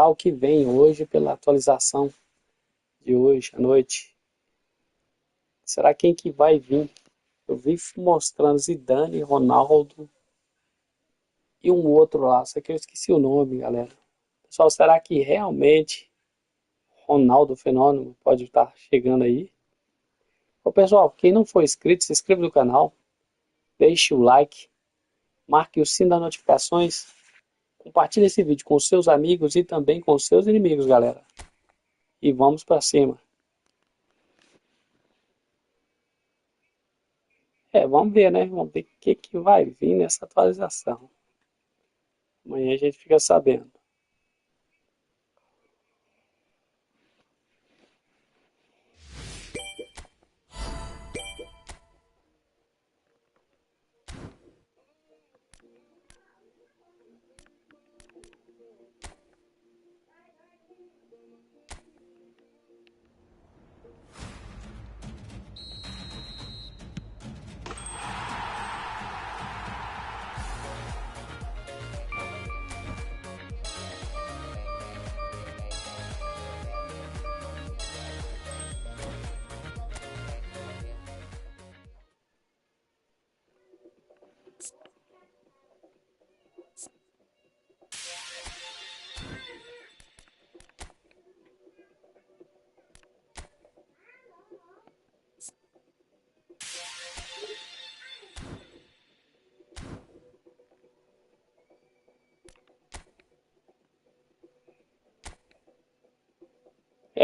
o que vem hoje pela atualização de hoje à noite. Será quem que vai vir? Eu vi mostrando Zidane, Ronaldo e um outro lá, só que eu esqueci o nome, galera. Pessoal, será que realmente Ronaldo Fenômeno pode estar chegando aí? Ô pessoal, quem não for inscrito, se inscreva no canal, deixe o like, marque o sino das notificações, compartilhe esse vídeo com seus amigos e também com seus inimigos, galera. E vamos pra cima. Vamos ver, né? Vamos ver o que vai vir nessa atualização. Amanhã a gente fica sabendo.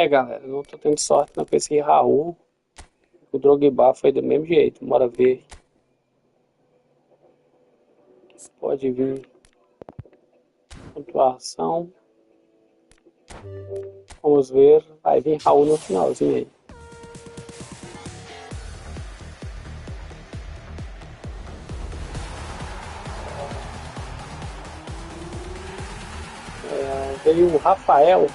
Galera, eu não tô tendo sorte não com esse Raul. O Drogba foi do mesmo jeito. Bora ver. Pode vir. Pontuação. Vamos ver. Vai vir Raul no finalzinho aí. Veio o Rafael.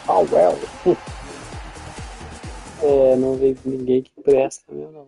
Não veio ninguém que presta, meu não.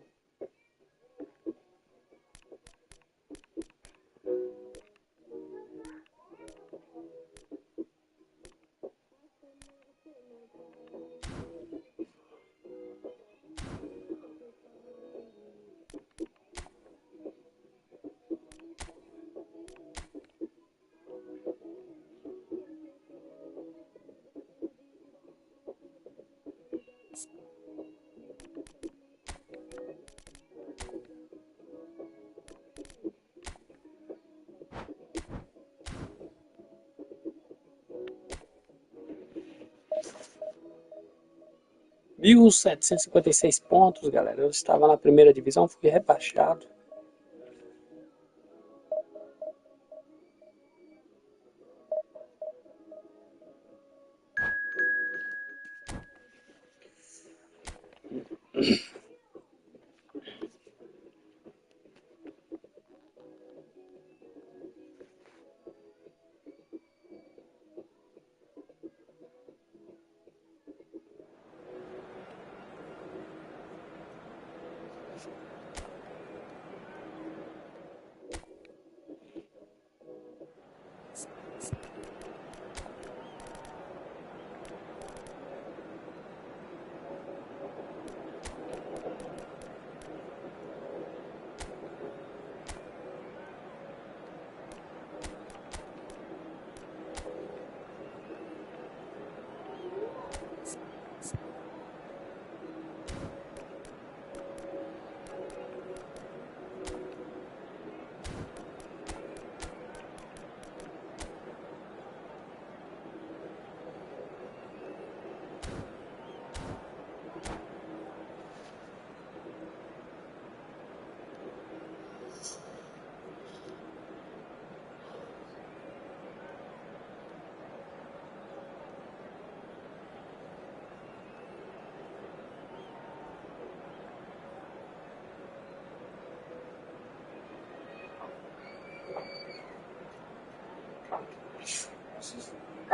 Mil 756 pontos, galera. Eu estava na primeira divisão, fui rebaixado.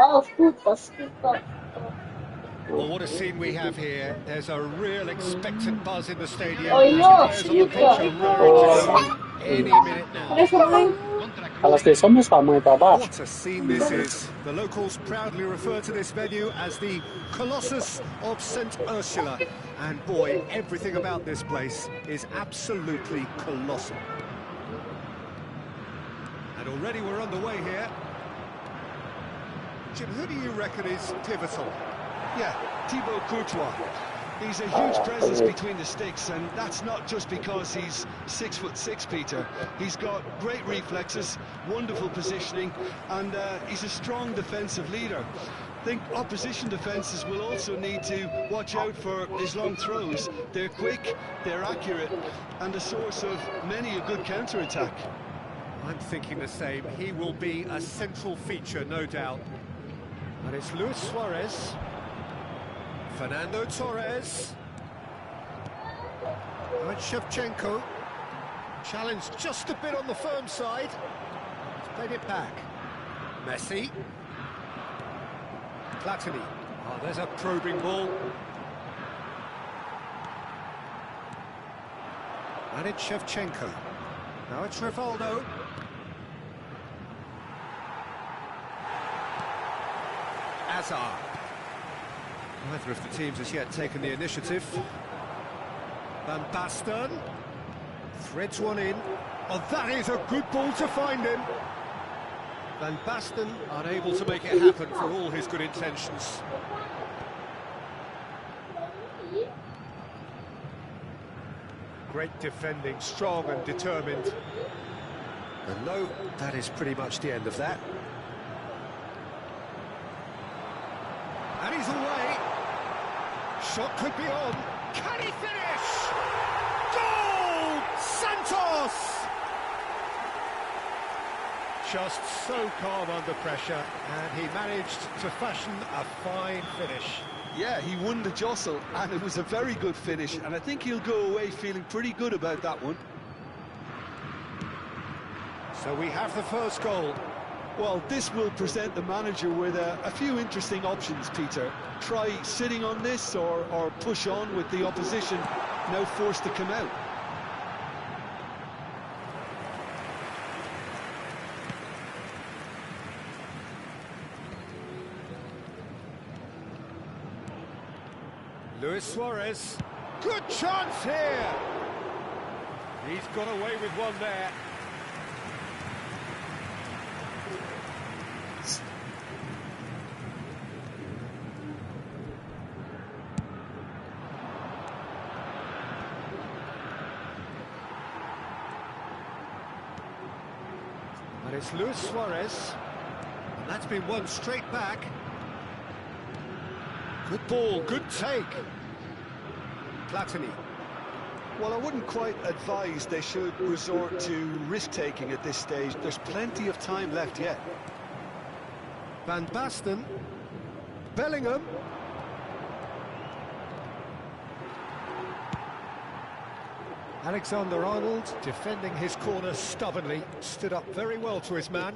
Oh, football. Well, what a scene we have here. There's a real expectant buzz in the stadium. Oh, no, Any minute now. Elas têm só meus tamanhos para baixo? What a scene this is. The locals proudly refer to this venue as the Colossus of St. Ursula. And boy, everything about this place is absolutely colossal. And already we're underway here. Jim, who do you reckon is pivotal? Yeah, Thibaut Courtois. He's a huge presence between the sticks, and that's not just because he's 6'6", Peter. He's got great reflexes, wonderful positioning, and he's a strong defensive leader. I think opposition defences will also need to watch out for his long throws. They're quick, they're accurate, and a source of many a good counter-attack. I'm thinking the same. He will be a central feature, no doubt. And it's Luis Suarez. Fernando Torres. And Shevchenko. Challenged just a bit on the firm side. He's played it back. Messi. Platini. Oh, there's a probing ball. And it's Shevchenko. Now it's Rivaldo. Hazard. Neither of the teams has yet taken the initiative. Van Basten threads one in. Oh, that is a good ball to find him. Van Basten unable to make it happen for all his good intentions. Great defending, strong and determined. And no, that is pretty much the end of that. And he's away. Shot could be on. Can he finish? Goal! Santos! Just so calm under pressure, and he managed to fashion a fine finish. Yeah, he won the jostle, and it was a very good finish, and I think he'll go away feeling pretty good about that one. So we have the first goal. Well, this will present the manager with a few interesting options, Peter. Try sitting on this or push on with the opposition now forced to come out. Luis Suarez. Good chance here. He's got away with one there. And it's Luis Suarez. And that's been won straight back. Good ball, good take. Platini. Well, I wouldn't quite advise they should resort to risk-taking at this stage. There's plenty of time left yet. Van Basten. Bellingham. Alexander-Arnold defending his corner stubbornly, stood up very well to his man.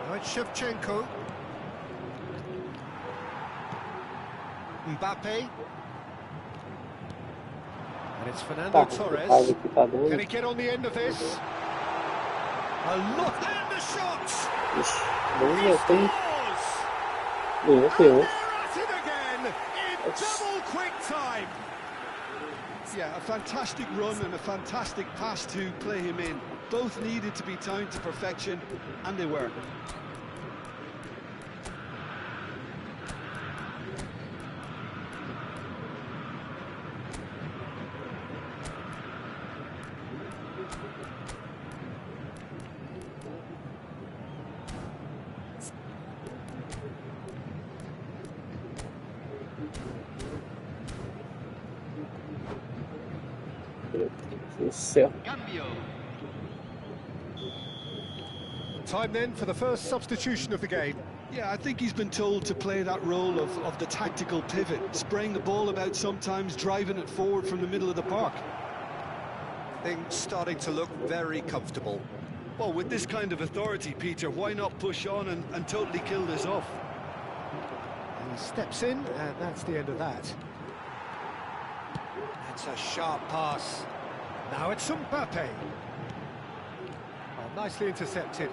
Now it's Shevchenko. Mbappe. And it's Fernando Torres. Can he get on the end of this? A look and the shot! He scores! And they're at it again in double quick time. Yeah, a fantastic run and a fantastic pass to play him in. Both needed to be timed to perfection, and they were. Time then for the first substitution of the game. Yeah, I think he's been told to play that role of the tactical pivot, spraying the ball about sometimes, driving it forward from the middle of the park. Things starting to look very comfortable. Well, with this kind of authority, Peter, why not push on and totally kill this off? He steps in, and that's the end of that. That's a sharp pass. Now it's Mbappe. Oh, nicely intercepted.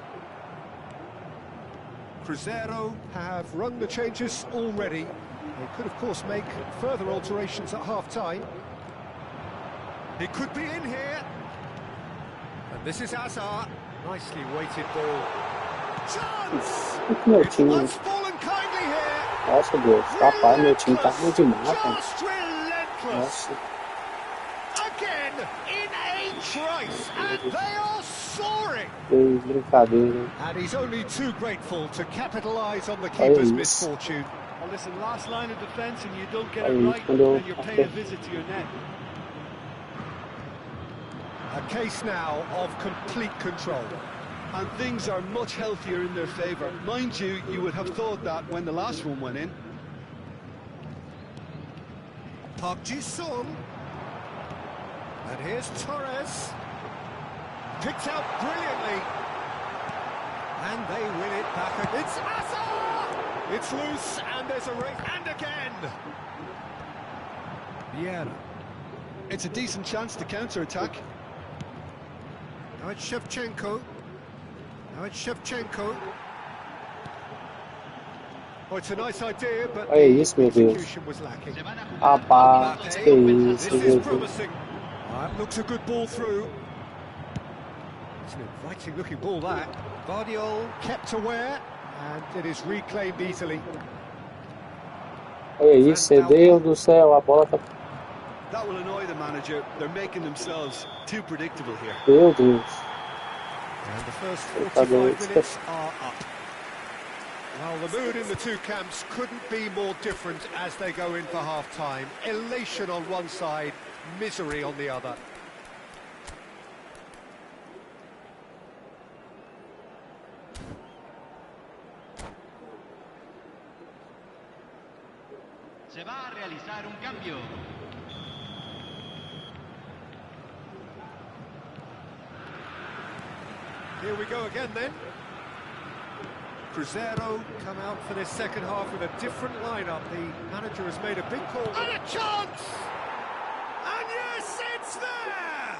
Cruzeiro have rung the changes already. They could, of course, make further alterations at half-time. It could be in here. And this is Hazard. Nicely weighted ball. Chance! Meu It's time. once fallen kindly here. Nossa, Deus. Rapaz, meu time tá ruim demais, cara. Just relentless. Nossa. Again in a trice, and they are soaring. Que brincadeira. And he's only too grateful to capitalise on the keeper's misfortune. Well, listen, last line of defence and you don't get Aí, it right, quando eu- then you're paying a visit to your net. A case now of complete control. And things are much healthier in their favour. Mind you, you would have thought that when the last one went in. Park Ji-sung. And here's Torres. Picked out brilliantly. And they win it back. It's Hazard! It's loose, and there's a race. And again! Vieira. It's a decent chance to counter-attack. Now it's Shevchenko. Now it's Shevchenko. Oh, it's a nice idea, but Olha isso, meu Deus. execution was lacking. Rapaz, que isso, This is meu Deus. promising. That looks a good ball through. It's an inviting looking ball, that. Vardiol kept aware, and it is reclaimed easily. Olha isso, meu Deus do céu, a bola tá... That will annoy the manager. They're making themselves too predictable here. Meu Deus. And the first Tá doido. 45 minutes are up. Well, the mood in the two camps couldn't be more different as they go in for half-time. Elation on one side, misery on the other. Se va a realizar un cambio. Here we go again then. Cruzeiro come out for this second half with a different lineup. The manager has made a big call. And a chance! And yes, it's there!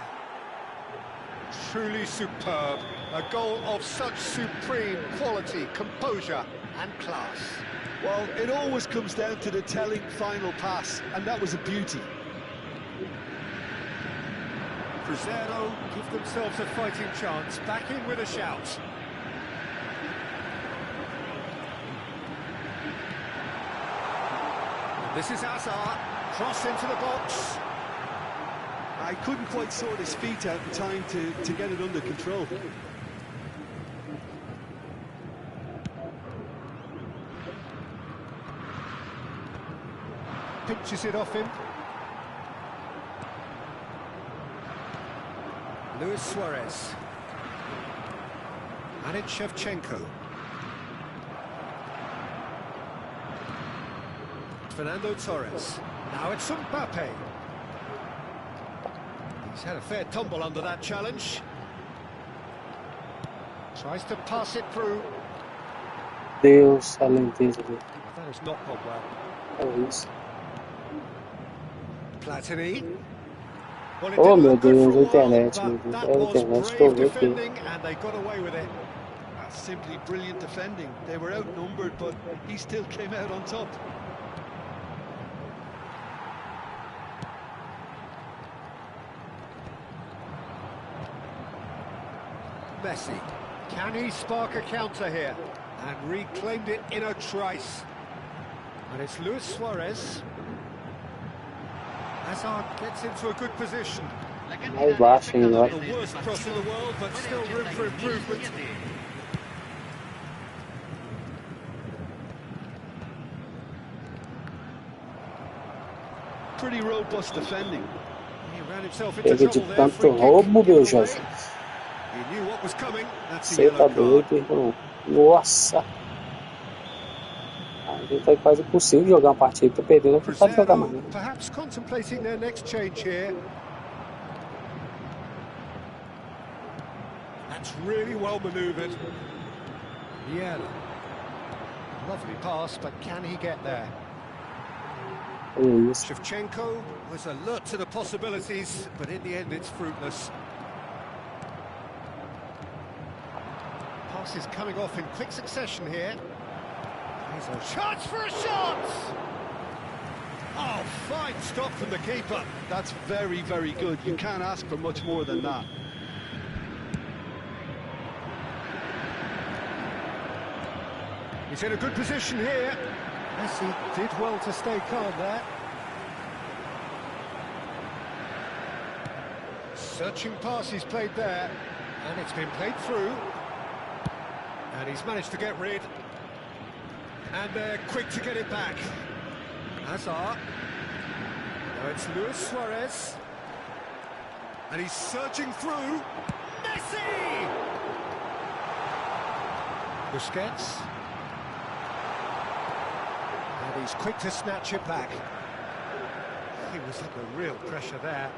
Truly superb. A goal of such supreme quality, composure and class. Well, it always comes down to the telling final pass, and that was a beauty. Cruzeiro give themselves a fighting chance, back in with a shout. This is Hazard, cross into the box. I couldn't quite sort his feet out in time to get it under control. Pinches it off him. Luis Suarez. And it's Shevchenko. Fernando Torres. Now it's Mbappe. He's had a fair tumble under that challenge. Tries to pass it through. Deus, a lenteza dele. That has not gone well. Olha isso. Platini. Well, it Oh, didn't meu look good Deus, for a a while, internet, but meu Deus. that É a was internet, brave estou vendo aqui. defending, and they got away with it. That's simply brilliant defending. They were outnumbered, but he still came out on top. Messi. Can he spark a counter here? And reclaimed it in a trice. And it's Luis Suarez. Hazard gets into a good position. Mais baixo ainda, Not ó. the worst cross in the world, but still room for improvement. Pretty robust defending. He ran himself into Chega de trouble there. tanto Free kick roubo, meu given away. Jesus. He knew what was coming. That's a Você tá yellow doido, card. irmão. Nossa. A gente tá quase impossível jogar uma partida. Tô perdendo, eu não pode jogar mais. Cruzeiro perhaps contemplating their next change here. That's really well manoeuvred. Vieira. Lovely pass, but can he get there? Isso. Shevchenko was alert to the possibilities, but in the end it's fruitless. Passes coming off in quick succession here. Here's a chance for a shot! Oh, fine stop from the keeper. That's very, very good. You can't ask for much more than that. He's in a good position here. Messi did well to stay calm there. Searching pass he's played there, and it's been played through. And he's managed to get rid. And they're quick to get it back. Hazard. Now it's Luis Suarez. And he's surging through. Messi! Busquets. And he's quick to snatch it back. He was under real pressure there.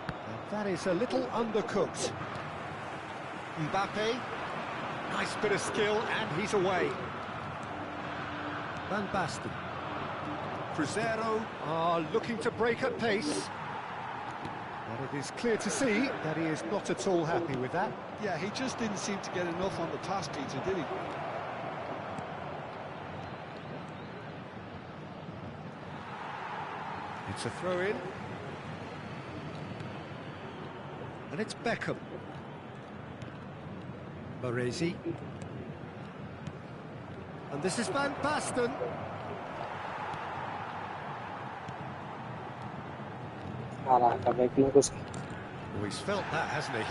And that is a little undercooked. Mbappe. Nice bit of skill, and he's away. Van Basten. Cruzeiro are looking to break at pace. But it is clear to see that he is not at all happy with that. Yeah, he just didn't seem to get enough on the pass, Peter, did he? It's a throw-in. And it's Beckham. Baresi. And this is Van Basten. Caraca, velho, que não consegui. Oh, he's felt that, hasn't he?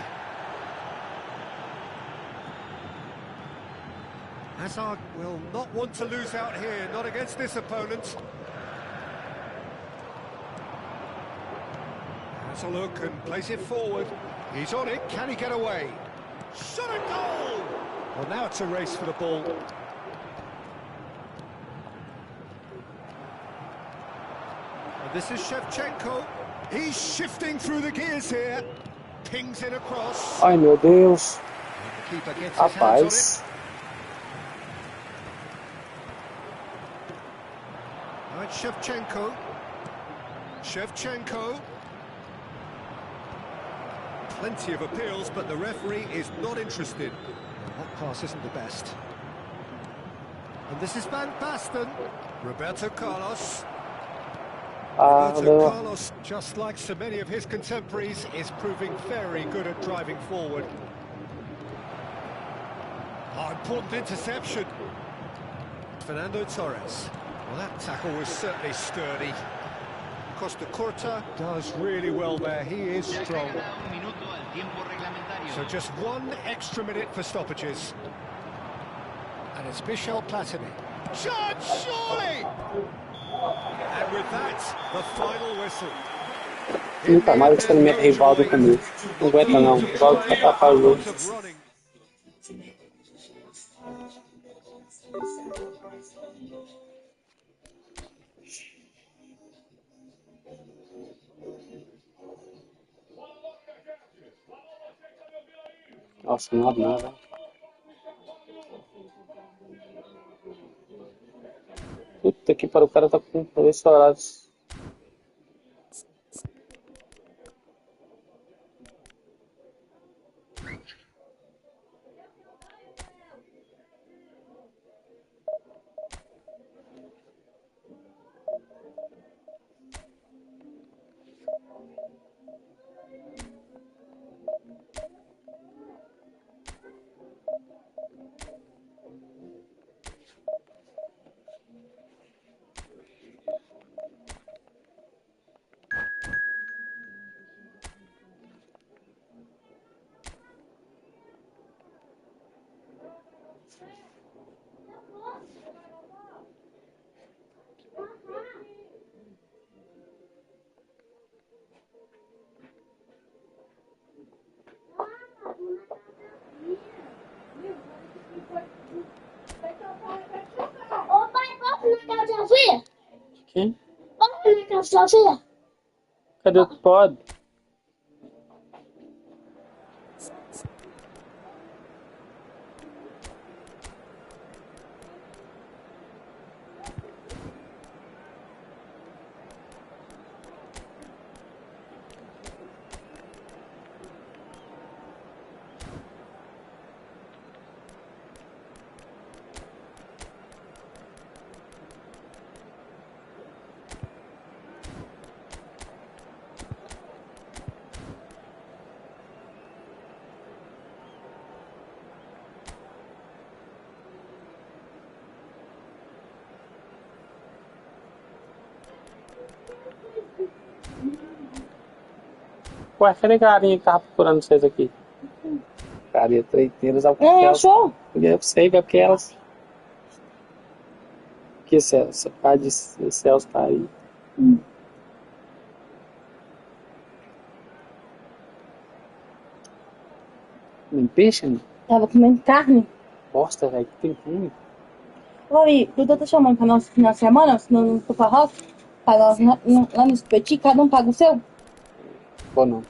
Hazard will not want to lose out here, not against this opponent. Has a look and plays it forward. He's on it, can he get away? Shot a goal! Well, now it's a race for the ball. And this is Shevchenko. He's shifting through the gears here. Pings it across. Ai, meu Deus. And the keeper gets his hands Rapaz. on it. Now it's Shevchenko. Shevchenko. Plenty of appeals, but the referee is not interested. That pass isn't the best. And this is Van Basten. Roberto Carlos. Roberto Carlos, just like so many of his contemporaries, is proving very good at driving forward. Oh, important interception. Fernando Torres. Well, that tackle was certainly sturdy. Costa Curta does really well there. He is strong. So just 1 extra minute for stoppages. And it's Michel Platini. Shot, surely! And with that, the final whistle. Nunca mais experimenta Rivaldo comigo. Não aguenta não. Rivaldo vai atrapalhar o jogo. Nossa, não abre nada. Puta que pariu, o cara tá com 2 horários. Ô pai, posso ir na casa de Alfia? Quem? Posso ir na casa de Alfia? Cadê o pod? Ué, cadê a carinha que tava procurando vocês aqui? Carinha treiteiras. Achou? Eu sei, é porque elas... Que Celso? O pai de Celso tá aí. Nem peixe, né? Tava comendo carne. Bosta, velho, que tem ruim. Oi, Duda tá chamando pra nosso final de semana, senão não for pra roça. Pra nós lá no espetinho, cada um paga o seu. Vou não.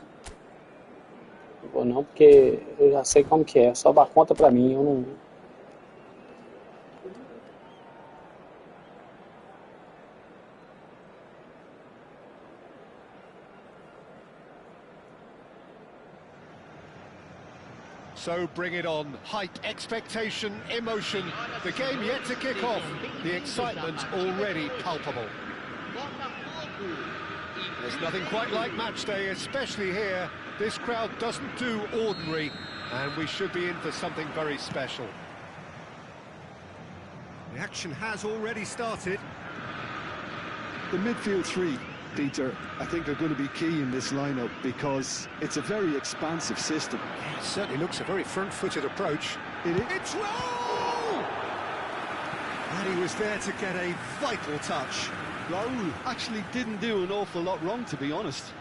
Não vou não, porque eu já sei como que é. Só dá conta pra mim, eu não... So bring it on. Hype, expectation, emotion. The game yet to kick off. The excitement already palpable. There's nothing quite like match day, especially here. This crowd doesn't do ordinary, and we should be in for something very special. The action has already started. The midfield three, Peter, I think are going to be key in this lineup because it's a very expansive system. It certainly looks a very front-footed approach. It's Raul! And he was there to get a vital touch. Raul actually didn't do an awful lot wrong, to be honest.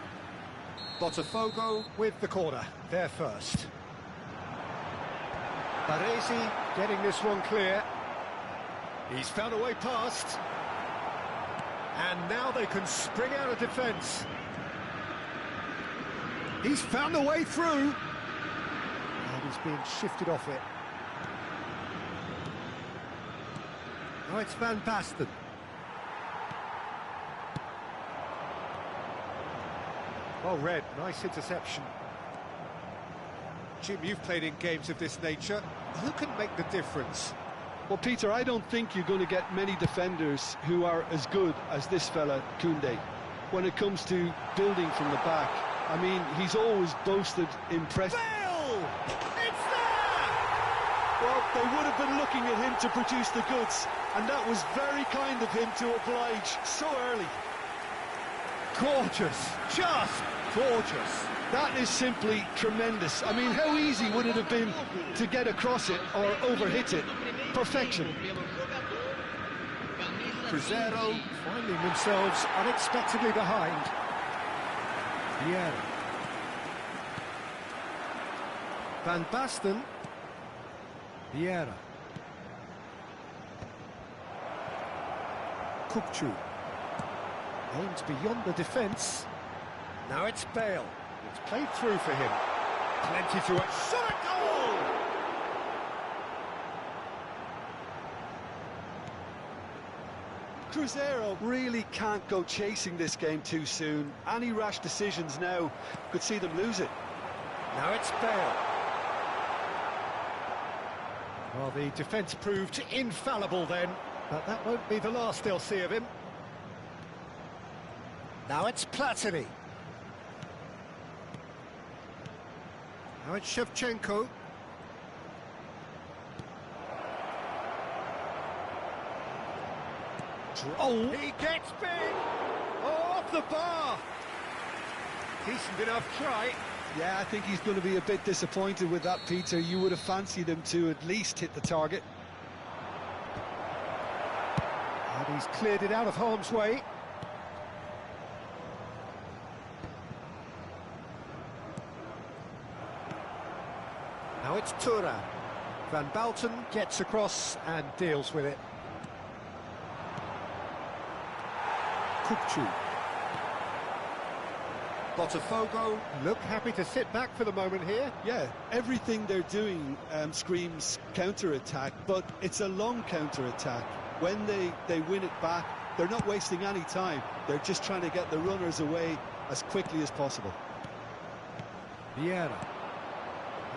Botafogo with the corner, there first. Baresi getting this one clear. He's found a way past. And now they can spring out of defence. He's found a way through. And he's being shifted off it. Now it's Van Basten. Well read, nice interception. Jim, you've played in games of this nature. Who can make the difference? Well, Peter, I don't think you're going to get many defenders who are as good as this fella, Koundé, when it comes to building from the back. I mean, he's always boasted impressive. Bale! It's there! Well, they would have been looking at him to produce the goods, and that was very kind of him to oblige so early. Gorgeous, just gorgeous. That is simply tremendous. I mean, how easy would it have been to get across it or overhit it? Perfection. Cruzeiro finding themselves unexpectedly behind. Yeah. Van Basten. Vieira. Kukçu. Aims beyond the defence. Now it's Bale. It's played through for him. Plenty to it. Shot a goal! Cruzeiro really can't go chasing this game too soon. Any rash decisions now could see them lose it. Now it's Bale. Well, the defence proved infallible then, but that won't be the last they'll see of him. Now it's Platini. Now it's Shevchenko. Oh, he gets big! Oh, off the bar! Decent enough try. Yeah, I think he's going to be a bit disappointed with that, Peter. You would have fancied him to at least hit the target. And he's cleared it out of harm's way. Now it's Thuram. Van Basten gets across and deals with it. Kukçu. Botafogo look happy to sit back for the moment here. Yeah, everything they're doing screams counter-attack, but it's a long counter-attack. When they win it back, they're not wasting any time. They're just trying to get the runners away as quickly as possible. Vieira.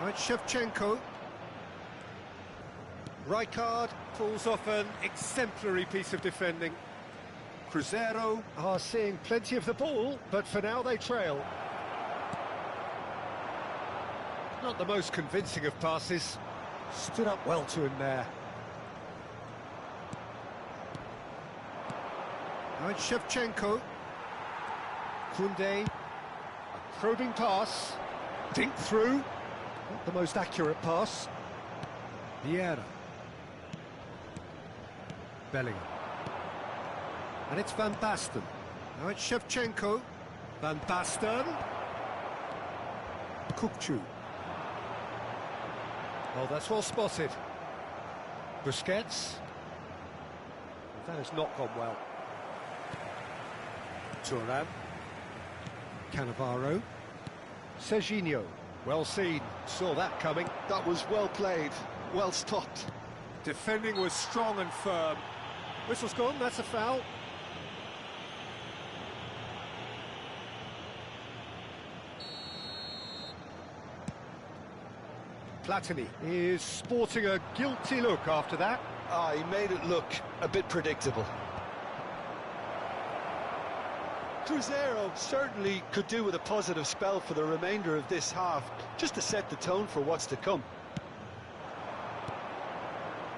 Now it's Shevchenko. Rijkaard pulls off an exemplary piece of defending. Cruzeiro are seeing plenty of the ball, but for now they trail. Not the most convincing of passes. Stood up well to him there. Now it's Shevchenko. Koundé. A Probing pass. Dink through. Not the most accurate pass. Vieira. Bellingham. And it's Van Basten. Now it's Shevchenko. Van Basten. Kukcu. Oh, that's well spotted. Busquets. That has not gone well. Thuram. Cannavaro. Serginho. Well seen. Saw that coming. That was well played, well stopped. Defending was strong and firm. Whistle's gone, that's a foul. Platini is sporting a guilty look after that. He made it look a bit predictable. Cruzeiro certainly could do with a positive spell for the remainder of this half, just to set the tone for what's to come.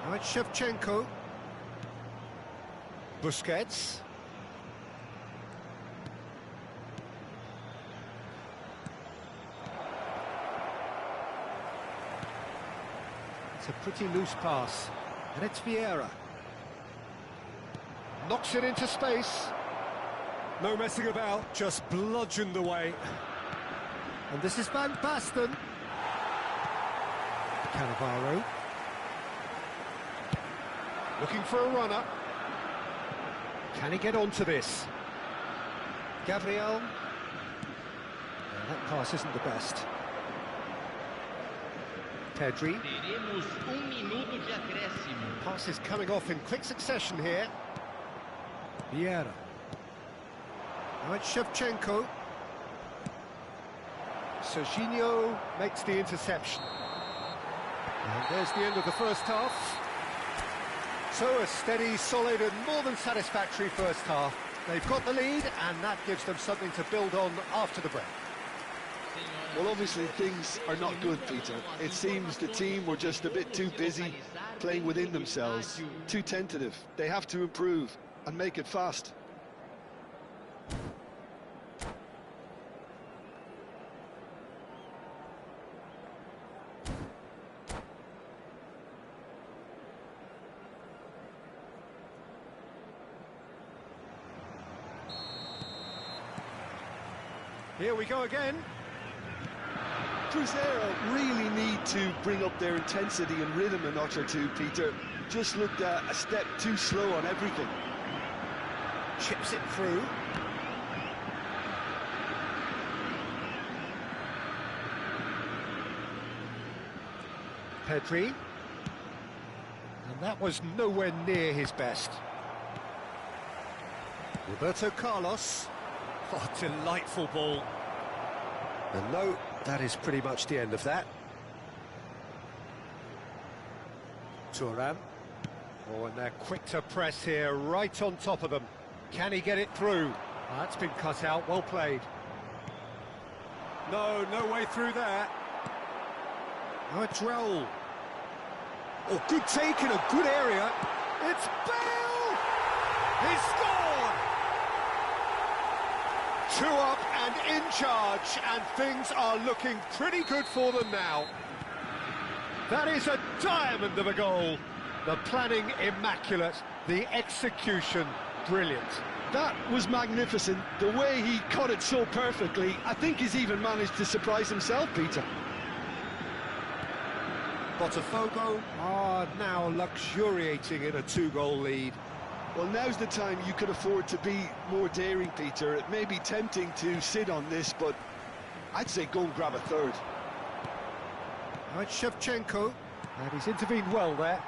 Now it's Shevchenko. Busquets. It's a pretty loose pass. And it's Vieira. Knocks it into space. No messing about, just bludgeoned away. And this is Van Basten. Cannavaro. Looking for a runner. Can he get onto this? Gabriel. That pass isn't the best. Pedri. Teremos minuto de acréscimo. Passes coming off in quick succession here. Vieira. Now it's Shevchenko. Serginho makes the interception. And there's the end of the first half. So a steady, solid and more than satisfactory first half. They've got the lead and that gives them something to build on after the break. Well, obviously things are not good, Peter. It seems the team were just a bit too busy playing within themselves, too tentative. They have to improve and make it fast. Here we go again. Cruzeiro really need to bring up their intensity and rhythm a notch or two, Peter. Just looked a step too slow on everything. Chips it through. Pedri. And that was nowhere near his best. Roberto Carlos. Oh, delightful ball. And no, that is pretty much the end of that. Thuram. Oh, and they're quick to press here, right on top of them. Can he get it through? That's been cut out, well played. No way through there. Now it's Raul. Oh, good take in a good area. It's Bale! He scored! 2 up and in charge, and things are looking pretty good for them now. That is a diamond of a goal. The planning immaculate, the execution brilliant. That was magnificent. The way he cut it so perfectly, I think he's even managed to surprise himself, Peter. Botafogo are now luxuriating in a 2-goal lead. Well, now's the time you could afford to be more daring, Peter. It may be tempting to sit on this, but I'd say go and grab a third. Now it's Shevchenko, and he's intervened well there.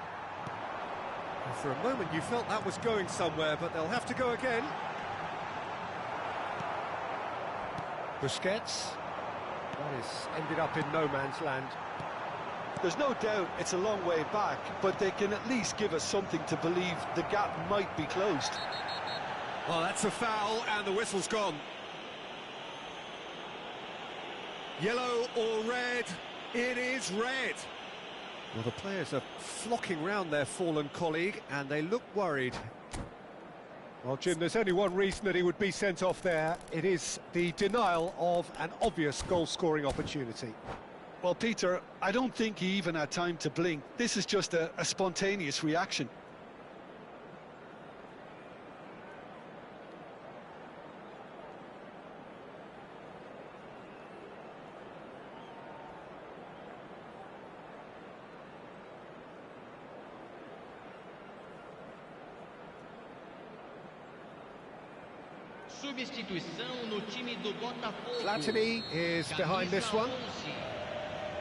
And for a moment you felt that was going somewhere, but they'll have to go again. Busquets. That has ended up in no man's land. There's no doubt it's a long way back, but they can at least give us something to believe the gap might be closed. Well, that's a foul, and the whistle's gone. Yellow or red? It is red. Well, the players are flocking round their fallen colleague, and they look worried. Well, Jim, there's only one reason that he would be sent off there. It is the denial of an obvious goal-scoring opportunity. Well, Peter, I don't think he even had time to blink. This is just a spontaneous reaction. Substituição no time do Botafogo. Platini is behind this one.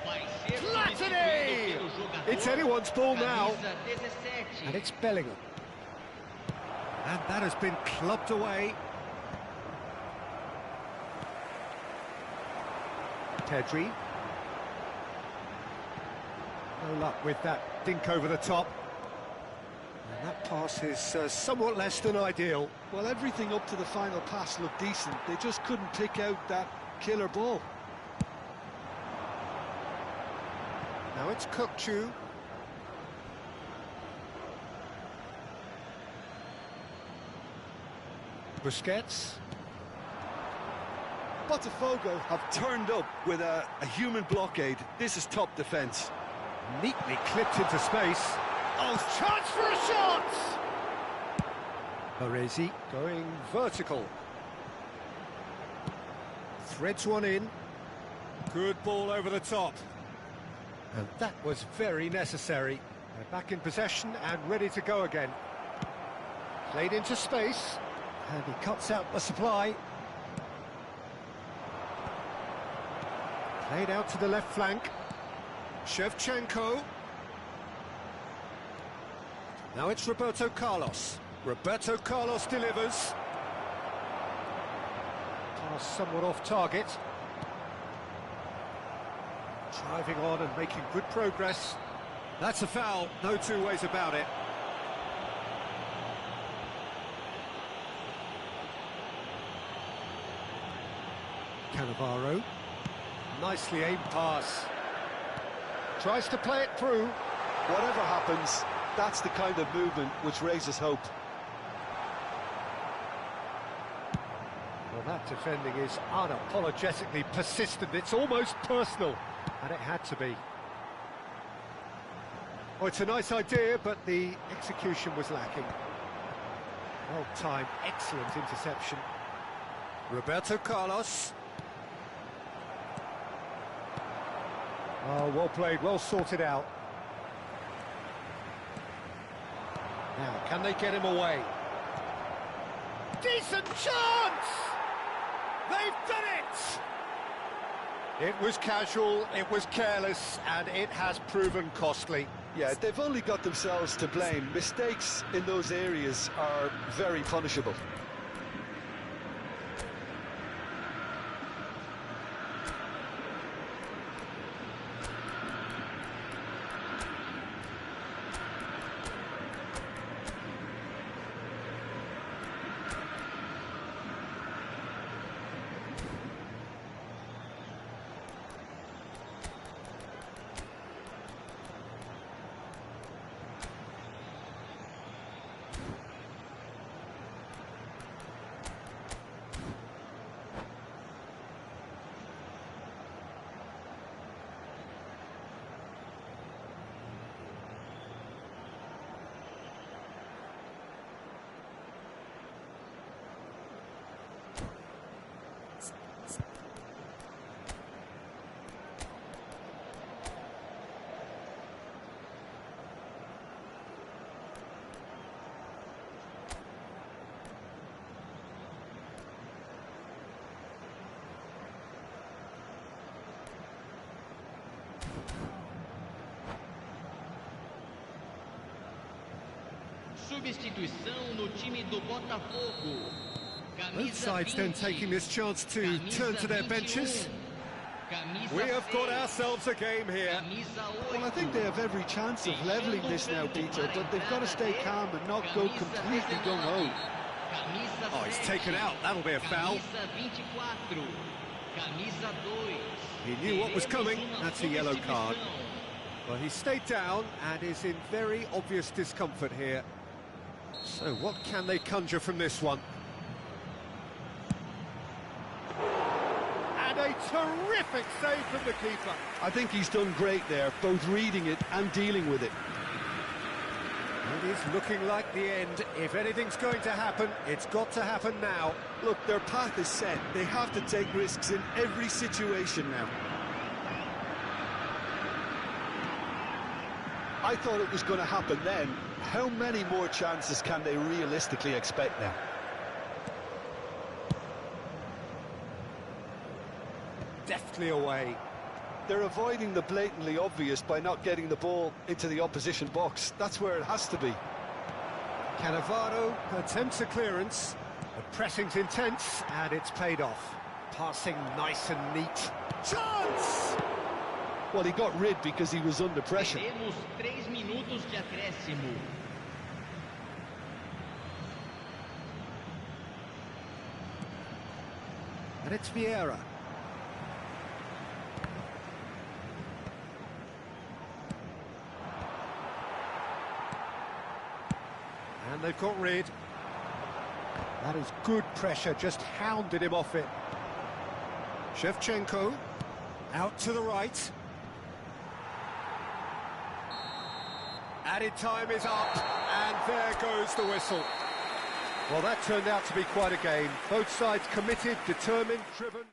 Vai ser Platini! substituído pelo jogador It's anyone's ball now. camisa 17. And it's Bellingham. And that has been clubbed away. Pedri. No luck with that dink over the top. And that pass is somewhat less than ideal. Well, everything up to the final pass looked decent. They just couldn't pick out that killer ball. Now it's Kukçu. Busquets. Botafogo have turned up with a human blockade. This is top defence. Neatly clipped into space. Oh, chance for a shot! Baresi going vertical. Threads one in. Good ball over the top. And that was very necessary. They're back in possession and ready to go again. Played into space. And he cuts out the supply. Played out to the left flank. Shevchenko. Now it's Roberto Carlos. Roberto Carlos delivers. Pass somewhat off target. Driving on and making good progress. That's a foul, no two ways about it. Cannavaro. Nicely aimed pass. Tries to play it through. Whatever happens, that's the kind of movement which raises hope. Well, that defending is unapologetically persistent. It's almost personal, and it had to be. Well, it's a nice idea, but the execution was lacking. Well-timed, excellent interception. Roberto Carlos. Oh, well played, well sorted out. Now, can they get him away? Decent chance! They've done it! It was casual, it was careless, and it has proven costly. Yeah, they've only got themselves to blame. Mistakes in those areas are very punishable. Substituição no time do Botafogo. Both sides then taking this chance to turn to their benches. We have got ourselves a game here. Well, I think they have every chance of levelling this now, Peter, but they've got to stay calm and not go completely gung-ho. Oh, he's taken out. That'll be a foul. He knew what was coming. That's a yellow card. Well, he stayed down and is in very obvious discomfort here. So what can they conjure from this one? And a terrific save from the keeper. I think he's done great there, both reading it and dealing with it. It is looking like the end. If anything's going to happen, it's got to happen now. Look, their path is set. They have to take risks in every situation now. I thought it was going to happen then. How many more chances can they realistically expect now? Deftly away. They're avoiding the blatantly obvious by not getting the ball into the opposition box. That's where it has to be. Cannavaro attempts a clearance. The pressing's intense, and it's paid off. Passing nice and neat. Chance! Well, he got rid because he was under pressure. Teremos 3 minutos de acréscimo. And it's Vieira. And they've got rid. That is good pressure, just hounded him off it. Shevchenko, out to the right. Added time is up, and there goes the whistle. Well, that turned out to be quite a game. Both sides committed, determined, driven.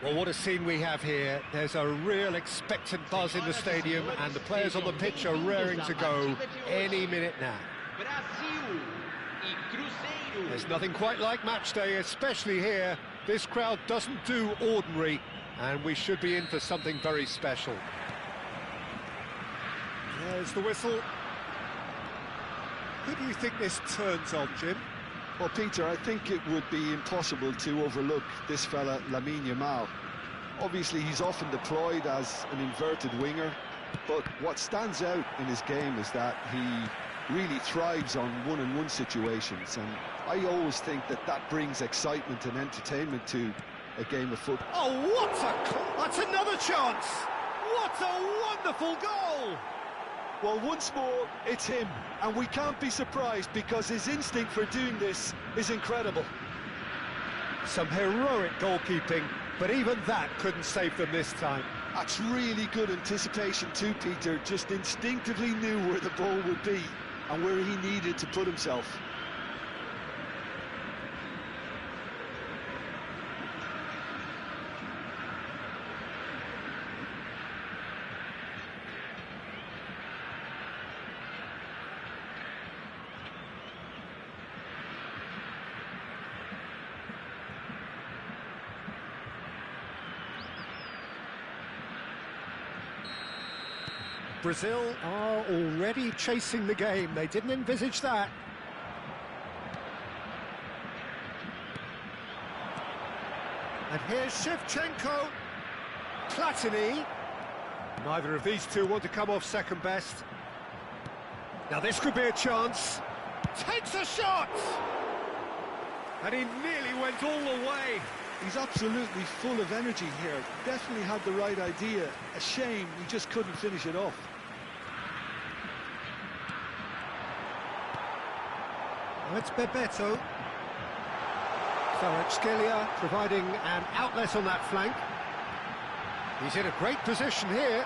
Well, what a scene we have here. There's a real expectant buzz in the stadium, and the players on the pitch are raring to go any minute now. There's nothing quite like match day, especially here. This crowd doesn't do ordinary, and we should be in for something very special. There's the whistle. Who do you think this turns on, Jim? Well, Peter, I think it would be impossible to overlook this fella, Lamine Yamal. Obviously, he's often deployed as an inverted winger, but what stands out in his game is that he really thrives on one-on-one situations, and I always think that that brings excitement and entertainment to a game of football. Oh, that's another chance! What a wonderful goal! Well, once more, it's him, and we can't be surprised because his instinct for doing this is incredible. Some heroic goalkeeping, but even that couldn't save them this time. That's really good anticipation too, Peter. Just instinctively knew where the ball would be and where he needed to put himself. Brazil are already chasing the game. They didn't envisage that. And here's Shevchenko. Platini. Neither of these two want to come off second best. Now this could be a chance. Takes a shot! And he nearly went all the way. He's absolutely full of energy here. Definitely had the right idea. A shame he just couldn't finish it off. Now it's Bebeto. Kvaratskhelia providing an outlet on that flank. He's in a great position here.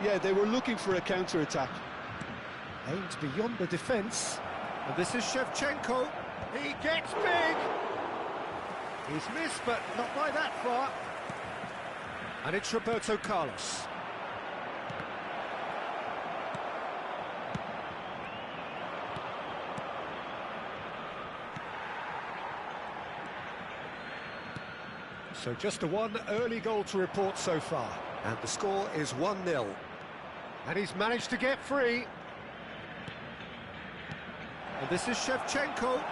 Yeah, they were looking for a counter-attack. Aims beyond the defence. And this is Shevchenko. He gets big! He's missed, but not by that far. And it's Roberto Carlos. So just the one early goal to report so far. And the score is 1-0. And he's managed to get free. And this is Shevchenko.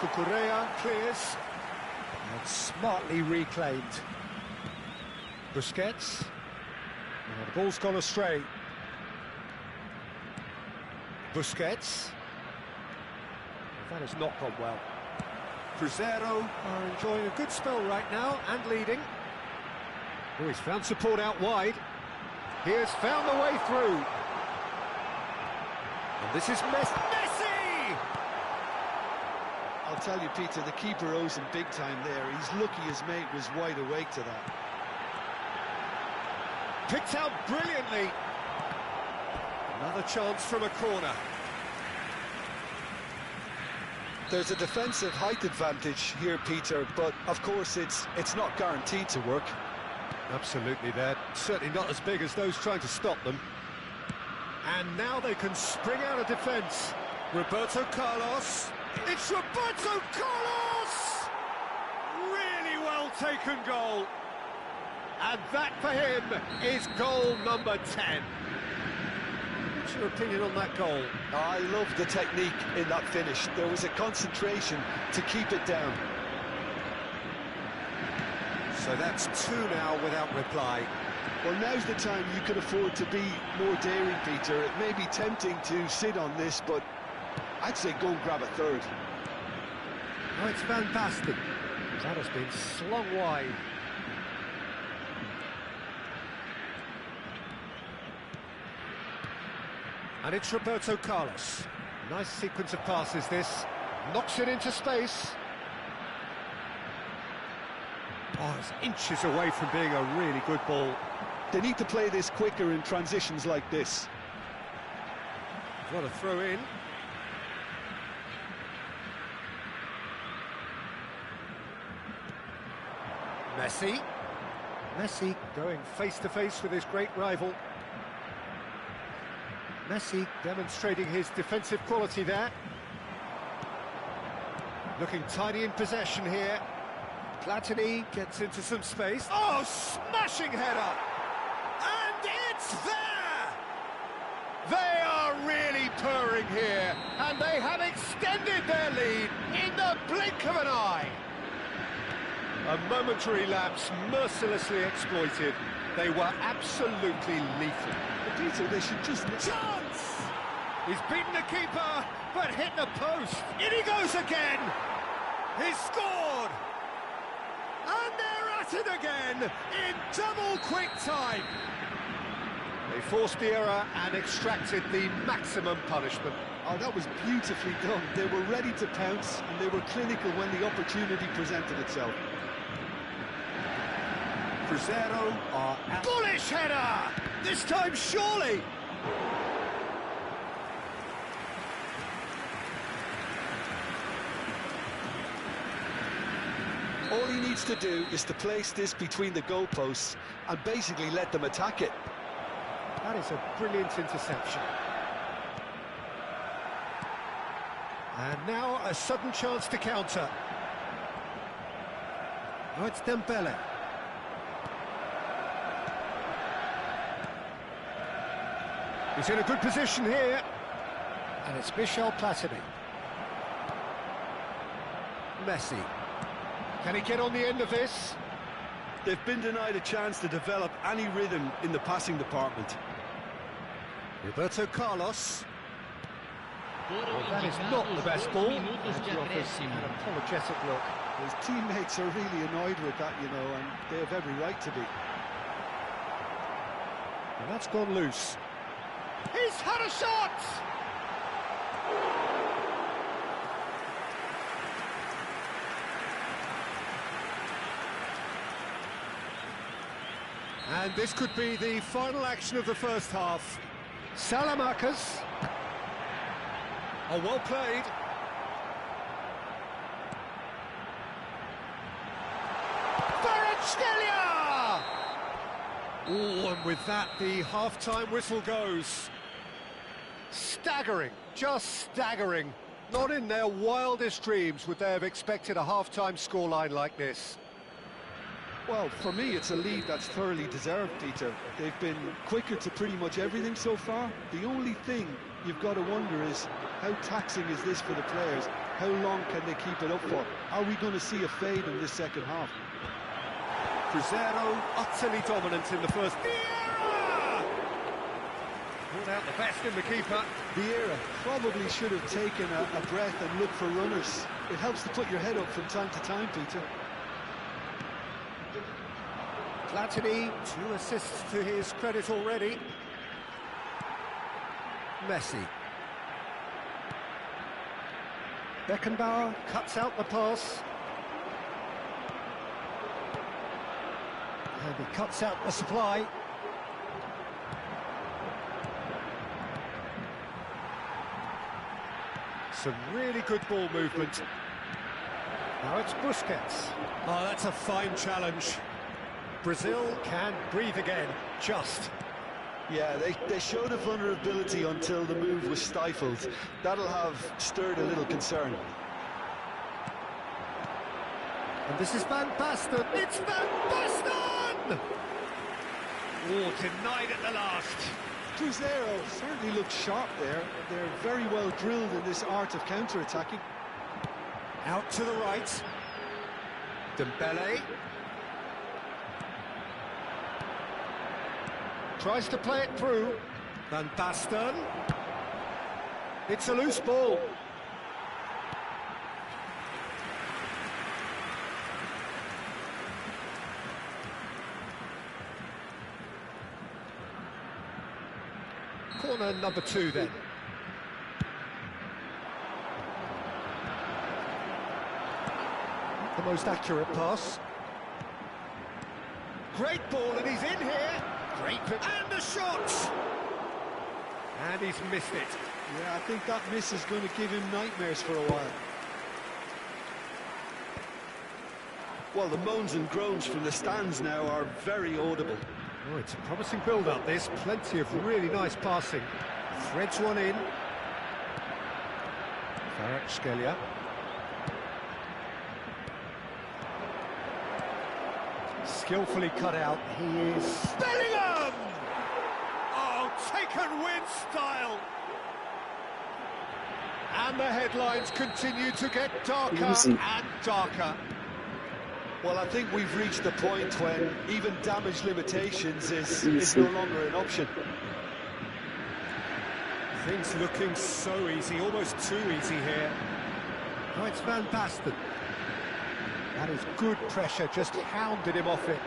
Cucurella clears. And smartly reclaimed. Busquets. Now the ball's gone astray. Busquets. That has not gone well. Cruzeiro are enjoying a good spell right now and leading. Oh, he's found support out wide. He has found the way through. And this is Messi! I'll tell you, Peter, the keeper owes him big time there. He's lucky his mate was wide awake to that. Picked out brilliantly. Another chance from a corner. There's a defensive height advantage here, Peter, but of course it's not guaranteed to work. Absolutely, they're certainly not as big as those trying to stop them. And now they can spring out of defence. Roberto Carlos. It's Roberto Carlos! Really well taken goal. And that for him is goal number 10. What's your opinion on that goal? I love the technique in that finish. There was a concentration to keep it down. So that's 2 now without reply. Well, now's the time you can afford to be more daring, Peter. It may be tempting to sit on this, but I'd say go and grab a third. Oh, it's Van Basten. That has been slung wide. And it's Roberto Carlos. Nice sequence of passes this. Knocks it into space. Oh, it's inches away from being a really good ball. They need to play this quicker in transitions like this. What a throw in. Messi. Messi going face-to-face with his great rival. Messi demonstrating his defensive quality there. Looking tidy in possession here. Platini gets into some space. Oh, smashing header! And it's there! They are really purring here, and they have extended their lead in the blink of an eye. A momentary lapse mercilessly exploited. They were absolutely lethal. But Peter, they should just... Chance! He's beaten the keeper, but hit the post. In he goes again! He's scored! And they're at it again, in double quick time. They forced the error and extracted the maximum punishment. Oh, that was beautifully done. They were ready to pounce, and they were clinical when the opportunity presented itself. Crescer are at... Bullish header! This time surely! All he needs to do is to place this between the goalposts and basically let them attack it. That is a brilliant interception. And now a sudden chance to counter. Oh, it's Dembele. He's in a good position here. And it's Michel Platini. Messi. Can he get on the end of this? They've been denied a chance to develop any rhythm in the passing department. Roberto Carlos. Well, that is not the best ball. And he offers an apologetic look. His teammates are really annoyed with that, you know, and they have every right to be. And that's gone loose. He's had a shot! And this could be the final action of the first half. Salamakas. Oh, well played. Kvaratskhelia! Oh, and with that, the half-time whistle goes. Staggering, just staggering. Not in their wildest dreams would they have expected a half-time scoreline like this. Well, for me, it's a lead that's thoroughly deserved, Peter. They've been quicker to pretty much everything so far. The only thing you've got to wonder is, how taxing is this for the players? How long can they keep it up for? Are we going to see a fade in this second half? Crescer utterly dominant in the first. Vieira! Pulled out the best in the keeper. Vieira probably should have taken a breath and looked for runners. It helps to put your head up from time to time, Peter. Platini, 2 assists to his credit already. Messi. Beckenbauer cuts out the pass. And he cuts out the supply. Some really good ball movement. Now it's Busquets. Oh, that's a fine challenge. Brazil can breathe again, just. Yeah, they showed a vulnerability until the move was stifled. That'll have stirred a little concern. And this is Van Basten. It's Van Basten! Oh, denied at the last. Cruzeiro certainly looked sharp there. They're very well drilled in this art of counter-attacking. Out to the right. Dembele. Tries to play it through. Van Basten. It's a loose ball. Corner number 2 then. The most accurate pass. Great ball, and he's in here. Great, and the shot! And he's missed it. Yeah, I think that miss is going to give him nightmares for a while. Well, the moans and groans from the stands now are very audible. Oh, it's a promising build-up, this. Plenty of really nice passing. Threads one in. Kvaratskhelia. Skillfully cut out. He is... Bellingham! Oh, taken with style! And the headlines continue to get darker and darker. Well, I think we've reached the point when even damage limitations is no longer an option. Things looking so easy, almost too easy here. Oh, it's Van Basten. That is good pressure, just hounded him off it.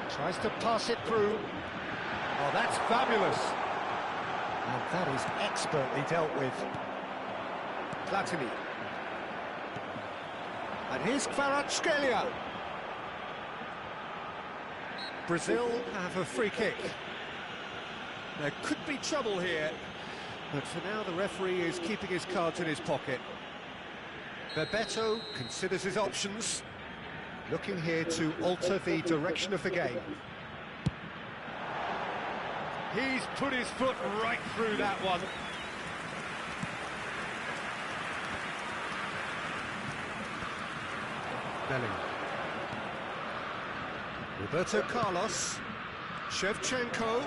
Tries to pass it through. Oh, that's fabulous. And that is expertly dealt with. Platini. And here's Kvaratskhelia. Brazil have a free kick. There could be trouble here, but for now the referee is keeping his cards in his pocket. Bebeto considers his options, looking here to alter the direction of the game. He's put his foot right through that one. Bellingham. Roberto Carlos, Shevchenko,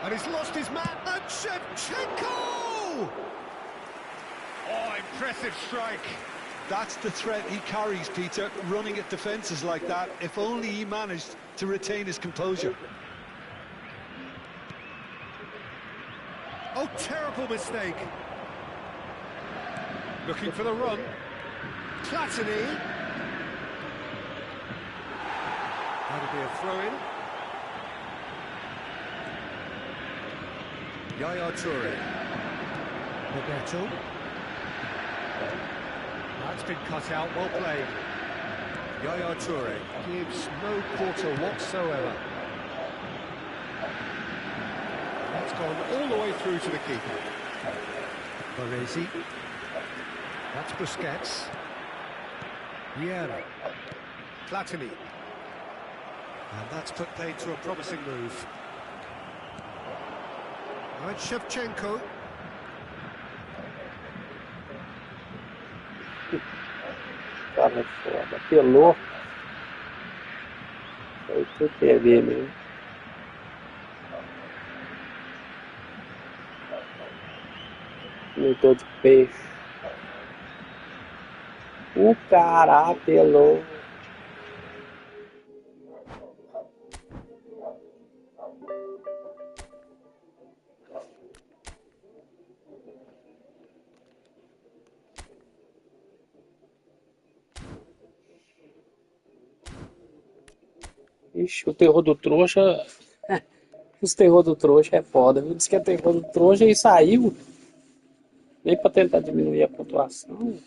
and he's lost his man, and Shevchenko! Oh, impressive strike. That's the threat he carries, Peter, running at defences like that. If only he managed to retain his composure. Oh, terrible mistake. Looking for the run. Platini. That'll be a throw-in. Yaya Toure. Roberto. That's been cut out, well played. Yaya Toure gives no quarter whatsoever. That's gone all the way through to the keeper. Baresi. That's Busquets. Vieira. Platini. And that's put paid to a promising move. Right, Shevchenko. Cara foda, apelou. Foi pro TV mesmo. Meteu de peixe. O cara apelou. Ixi, o terror do trouxa. Os terror do trouxa é foda, viu? Diz que é terror do trouxa e saiu. Nem pra tentar diminuir a pontuação.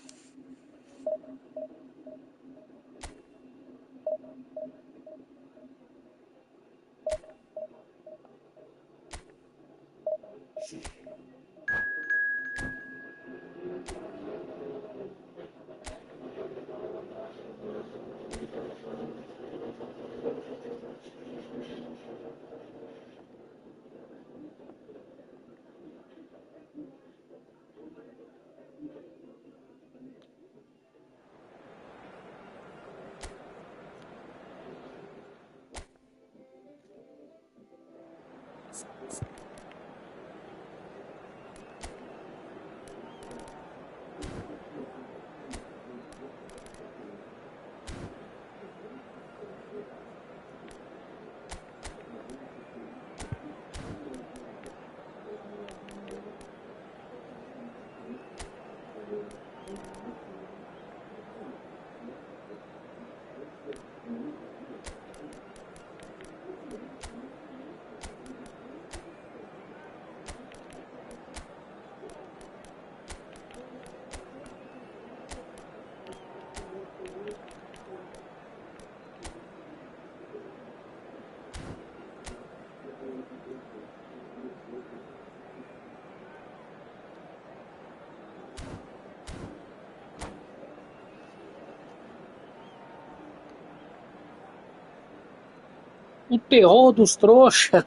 O terror dos trouxas.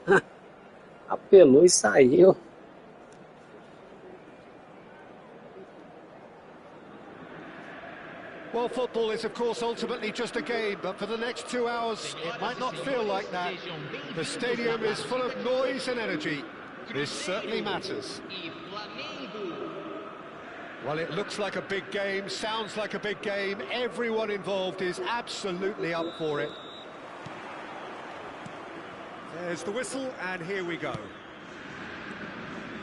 Apelou e saiu. Well, football is, of course, ultimately just a game, but for the next 2 hours, it might not feel like that. The stadium is full of noise and energy. This certainly matters. Well, it looks like a big game, sounds like a big game. Everyone involved is absolutely up for it. There's the whistle, and here we go.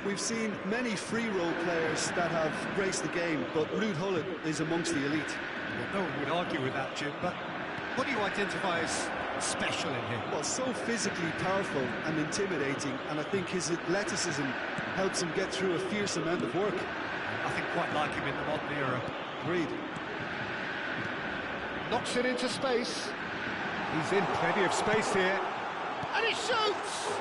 We've seen many free role players that have graced the game, but Ruud Gullit is amongst the elite. Well, no one would argue with that, Jim, but what do you identify as special in him? Well, so physically powerful and intimidating, and I think his athleticism helps him get through a fierce amount of work. Nothing quite like him in the modern era. Agreed. Knocks it into space. He's in plenty of space here. And he shoots!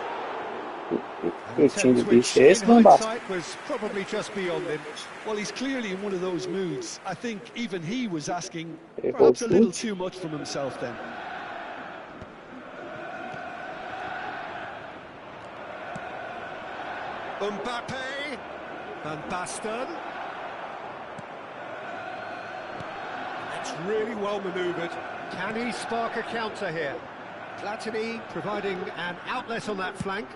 Que time de bicho é esse, Van Basten? Was probably just beyond him. Well, he's clearly in one of those moods. I think even he was asking Errou perhaps o a little chute. too much from himself then. Mbappe. Van Basten. That's really well manoeuvred. Can he spark a counter here? Platini providing an outlet on that flank.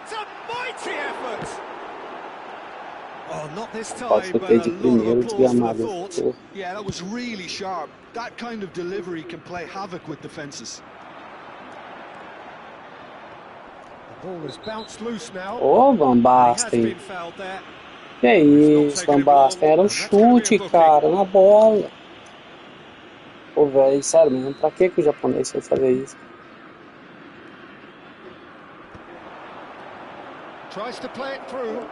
It's a mighty effort! Oh, not this Pode time, ser but ter a de lot of primeiro applause for the desgramado. thought. Yeah, that was really sharp. That kind of delivery can play havoc with defences. The ball has bounced loose now. Ô, Van He has Basten. been fouled there. Que isso, Van Basten? Era um chute, cara, na bola. Pô, velho, sério mesmo, pra que o japonês foi fazer isso? Tries to play it through.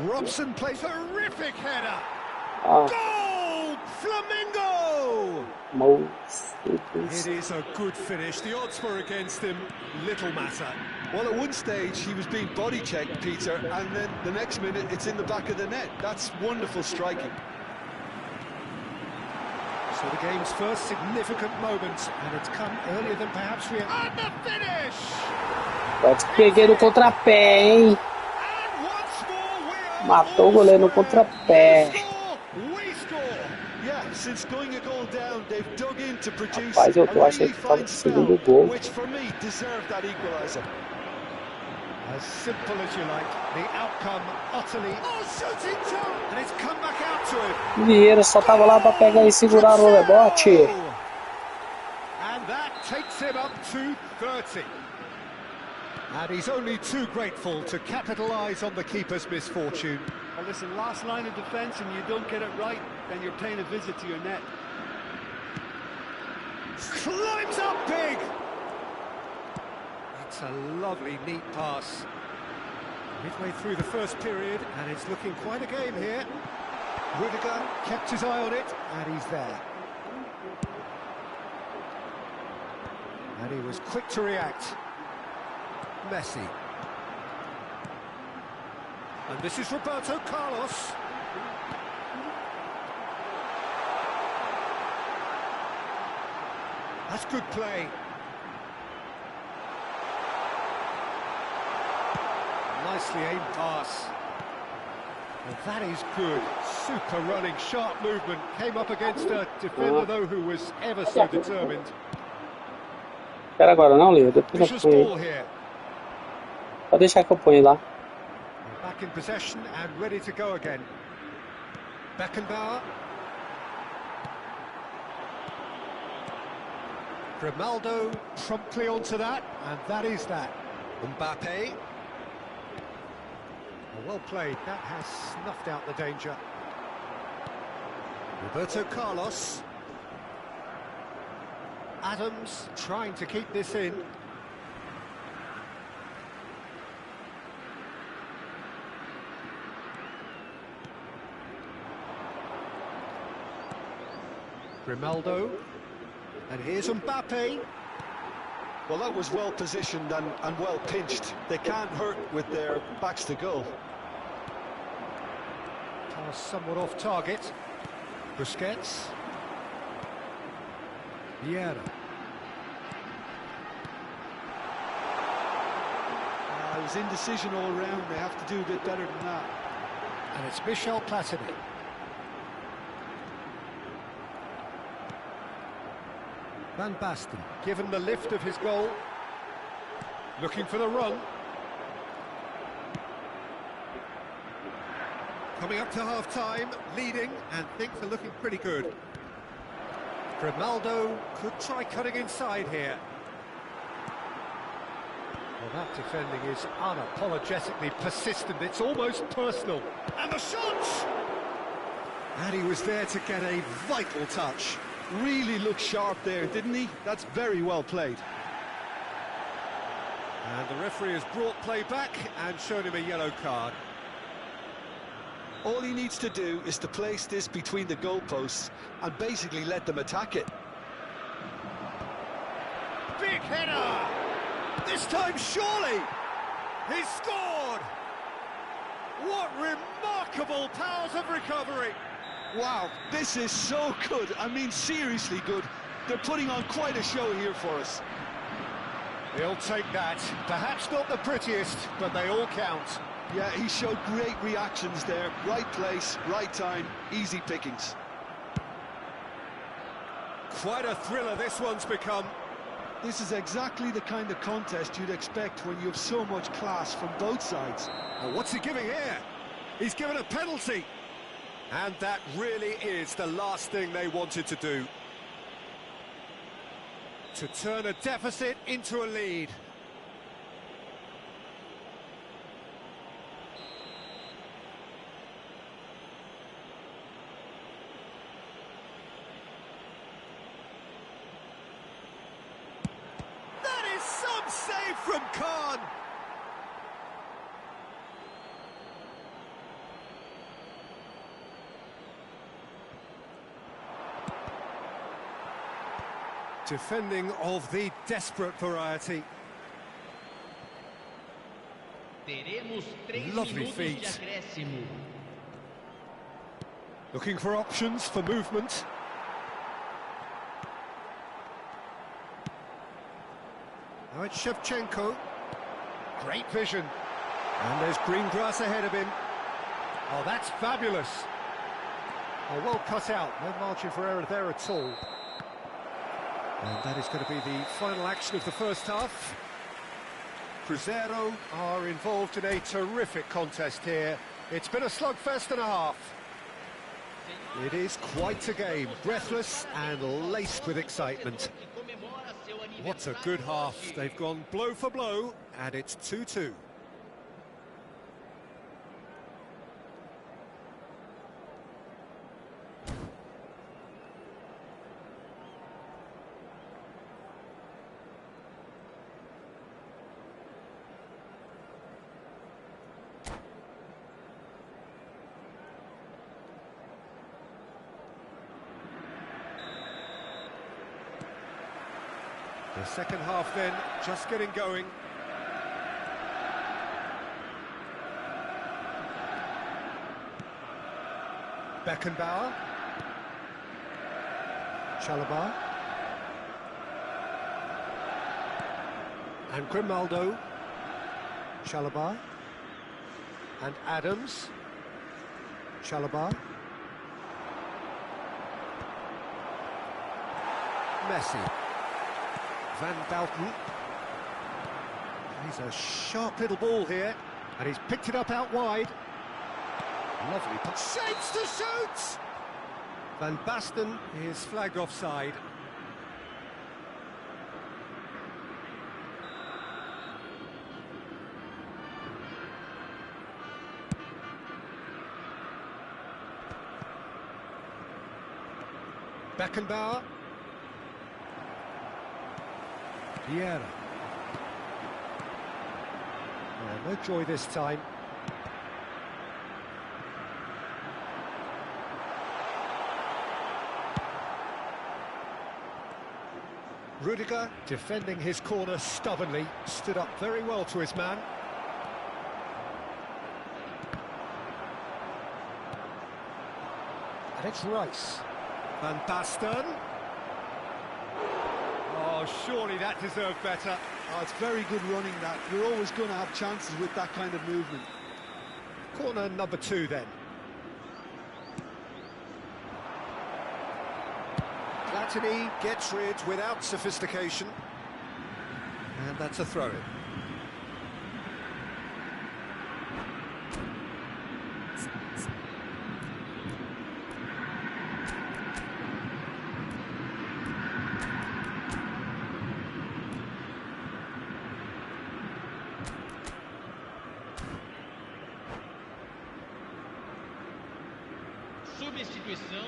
Robson plays a terrific header. Ah, Goal! Flamengo! moço. It is a good finish. The odds were against him. Little matter. Well, at one stage he was being body checked, Peter, and then the next minute it's in the back of the net. That's wonderful striking. So the game's first significant moment, and it's come earlier than perhaps we... And the finish! Quase que peguei no contrapé, hein? And once more we are Matou o goleiro no contrapé. we score! Yeah, since going a goal down, they've dug in to produce Rapaz, eu a achei really que tava fine com o segundo spell, gol. which for me deserved that equaliser. As simple as you like, the outcome utterly... Oh, shooting time! And it's come back out to him. Vieira só tava lá pra pegar e segurar o rebote. And that takes him up to 30. And he's only too grateful to capitalise on the keeper's misfortune. Well, listen, last line of defence and you don't get it right, then you're paying a visit to your net. Climbs up big! It's a lovely, neat pass. Midway through the first period, and it's looking quite a game here. Rudiger kept his eye on it, and he's there. And he was quick to react. Messi. And this is Roberto Carlos. That's good play. Nicely aimed pass. And that is good. Super running, sharp movement. Came up against a defender, though, who was ever so determined. Espera agora não, Leo. Depois eu Vicious ponho ball aí. here. Pode deixar que eu ponho lá. Back in possession and ready to go again. Beckenbauer. Grimaldo promptly onto that, and that is that. Mbappe. Well played, that has snuffed out the danger. Roberto Carlos. Adams trying to keep this in. Grimaldo. And here's Mbappe. Well, that was well positioned and well pinched. They can't hurt with their backs to goal. Pass somewhat off target. Busquets. Vieira. was indecision all round. They have to do a bit better than that. And it's Michel Platini. Van Basten, given the lift of his goal. Looking for the run. Coming up to half-time, leading, and things are looking pretty good. Grimaldo could try cutting inside here. Well, that defending is unapologetically persistent. It's almost personal. And the shot! And he was there to get a vital touch. Really looked sharp there, didn't he? That's very well played. And the referee has brought play back and shown him a yellow card. All he needs to do is to place this between the goalposts and basically let them attack it. Big header! This time, surely! He's scored! What remarkable powers of recovery! Wow, this is so good. I mean, seriously good. They're putting on quite a show here for us. He'll take that. Perhaps not the prettiest, but they all count. Yeah, he showed great reactions there. Right place, right time, easy pickings. Quite a thriller this one's become. This is exactly the kind of contest you'd expect when you have so much class from both sides. Oh, what's he giving here? He's given a penalty. And that really is the last thing they wanted to do. To turn a deficit into a lead. That is some save from Khan. Defending of the desperate variety. Teremos 3 Lovely minutos de feet. acréscimo. Looking for options for movement. Now it's Shevchenko. Great vision. And there's green grass ahead of him. Oh, that's fabulous. Oh, well cut out. No margin for error there at all. And that is going to be the final action of the first half. Cruzeiro are involved in a terrific contest here. It's been a slugfest and a half. It is quite a game, breathless and laced with excitement. What a good half. They've gone blow for blow, and it's 2-2. The second half then, just getting going. Beckenbauer. Chalobah. And Grimaldo. Chalobah. And Adams. Chalobah. Messi. Van Dalton. He's a sharp little ball here, and he's picked it up out wide. Lovely pass. Shapes to shoot! Van Basten is flagged offside. Beckenbauer. Vieira. Oh, no joy this time. Rudiger, defending his corner stubbornly, stood up very well to his man. And it's Rice. Van Basten. Oh, surely that deserved better. Oh, it's very good running that. You're always going to have chances with that kind of movement. Corner number 2 then. Platini gets rid without sophistication. And that's a throw-in. Substituição.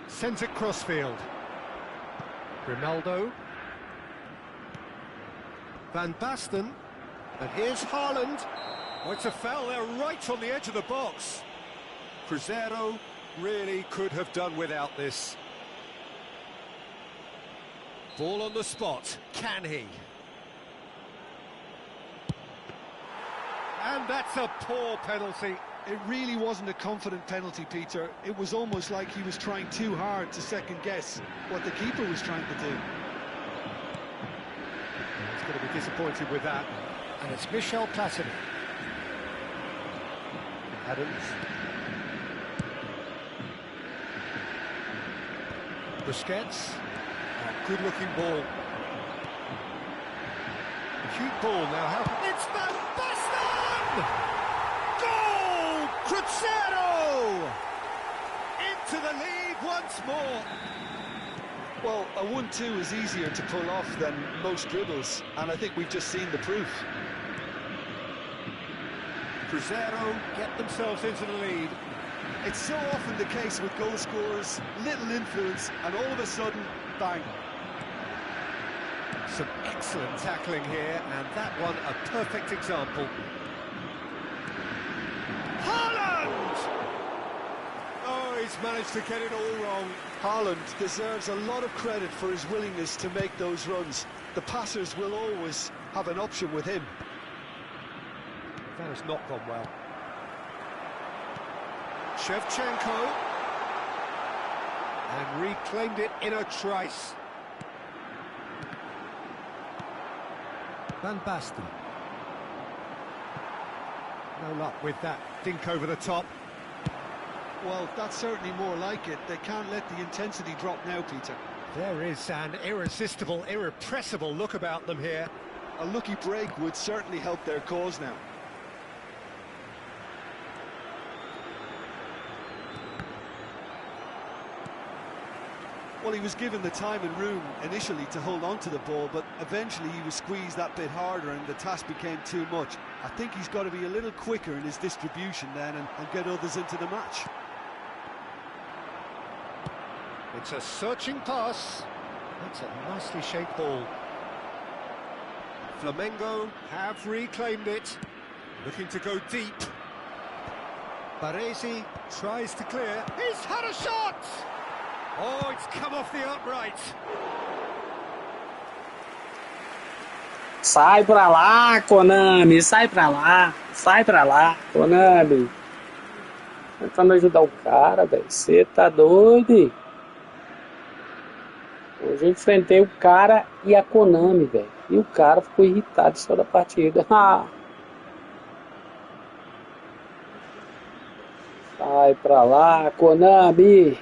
Sends it crossfield. Ronaldo. Van Basten. And here's Haaland. Oh, it's a foul there right on the edge of the box. Cruzeiro really could have done without this. Ball on the spot. Can he? And that's a poor penalty. It really wasn't a confident penalty, Peter. It was almost like he was trying too hard to second-guess what the keeper was trying to do. He's going to be disappointed with that. And it's Michel Platini. Adams. Busquets. Oh, good-looking ball. Cute ball now. How? It's Van Basten! Goal! Cruzeiro! Into the lead once more. Well, a 1-2 is easier to pull off than most dribbles, and I think we've just seen the proof. Cruzeiro get themselves into the lead. It's so often the case with goal scorers, little influence, and all of a sudden, bang. Some excellent tackling here, and that one a perfect example. Haaland! Oh, he's managed to get it all wrong. Haaland deserves a lot of credit for his willingness to make those runs. The passers will always have an option with him. That has not gone well. Shevchenko. And reclaimed it in a trice. Van Basten. No luck with that dink over the top. Well, that's certainly more like it. They can't let the intensity drop now, Peter. There is an irresistible, irrepressible look about them here. A lucky break would certainly help their cause now. Well, he was given the time and room initially to hold on to the ball, but eventually he was squeezed that bit harder and the task became too much. I think he's got to be a little quicker in his distribution then and get others into the match. It's a searching pass. That's a nicely shaped ball. Flamengo have reclaimed it. Looking to go deep. Baresi tries to clear. He's had a shot! Oh, it's come off the upright. Sai pra lá, Konami, sai pra lá, Konami. Tentando ajudar o cara, velho. Você tá doido? Hoje eu enfrentei o cara e a Konami, velho. E o cara ficou irritado só da partida. Sai pra lá, Konami.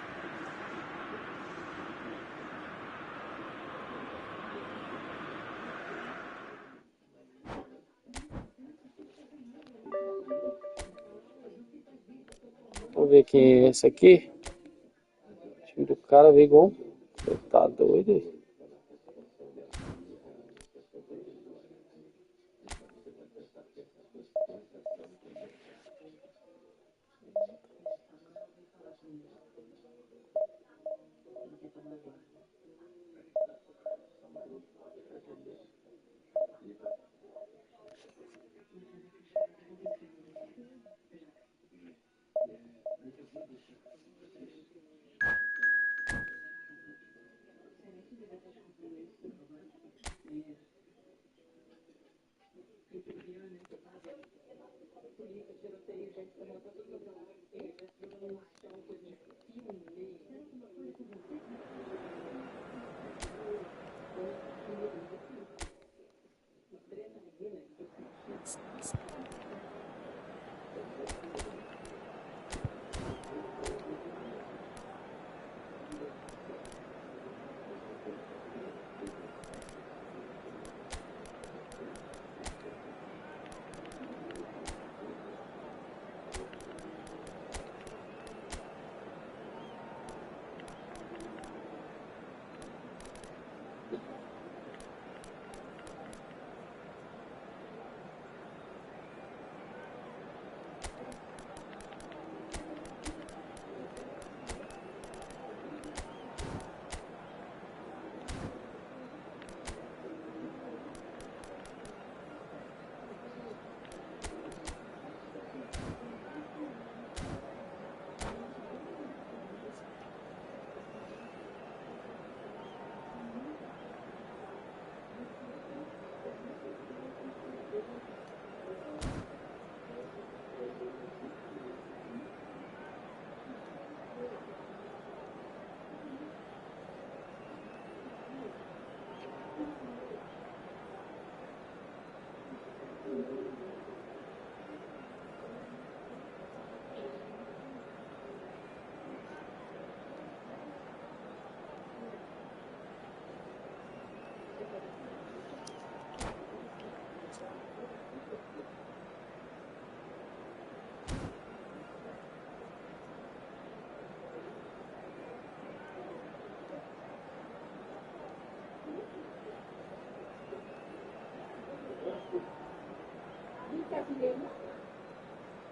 Vamos ver quem é esse aqui. O time do cara veio igual. Você tá doido?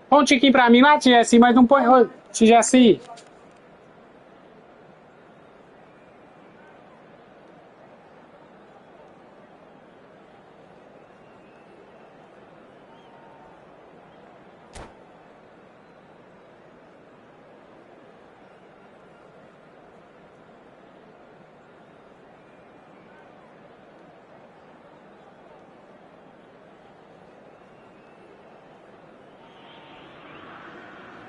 Põe um tiquinho pra mim lá, Jesse, mas não põe... Jesse.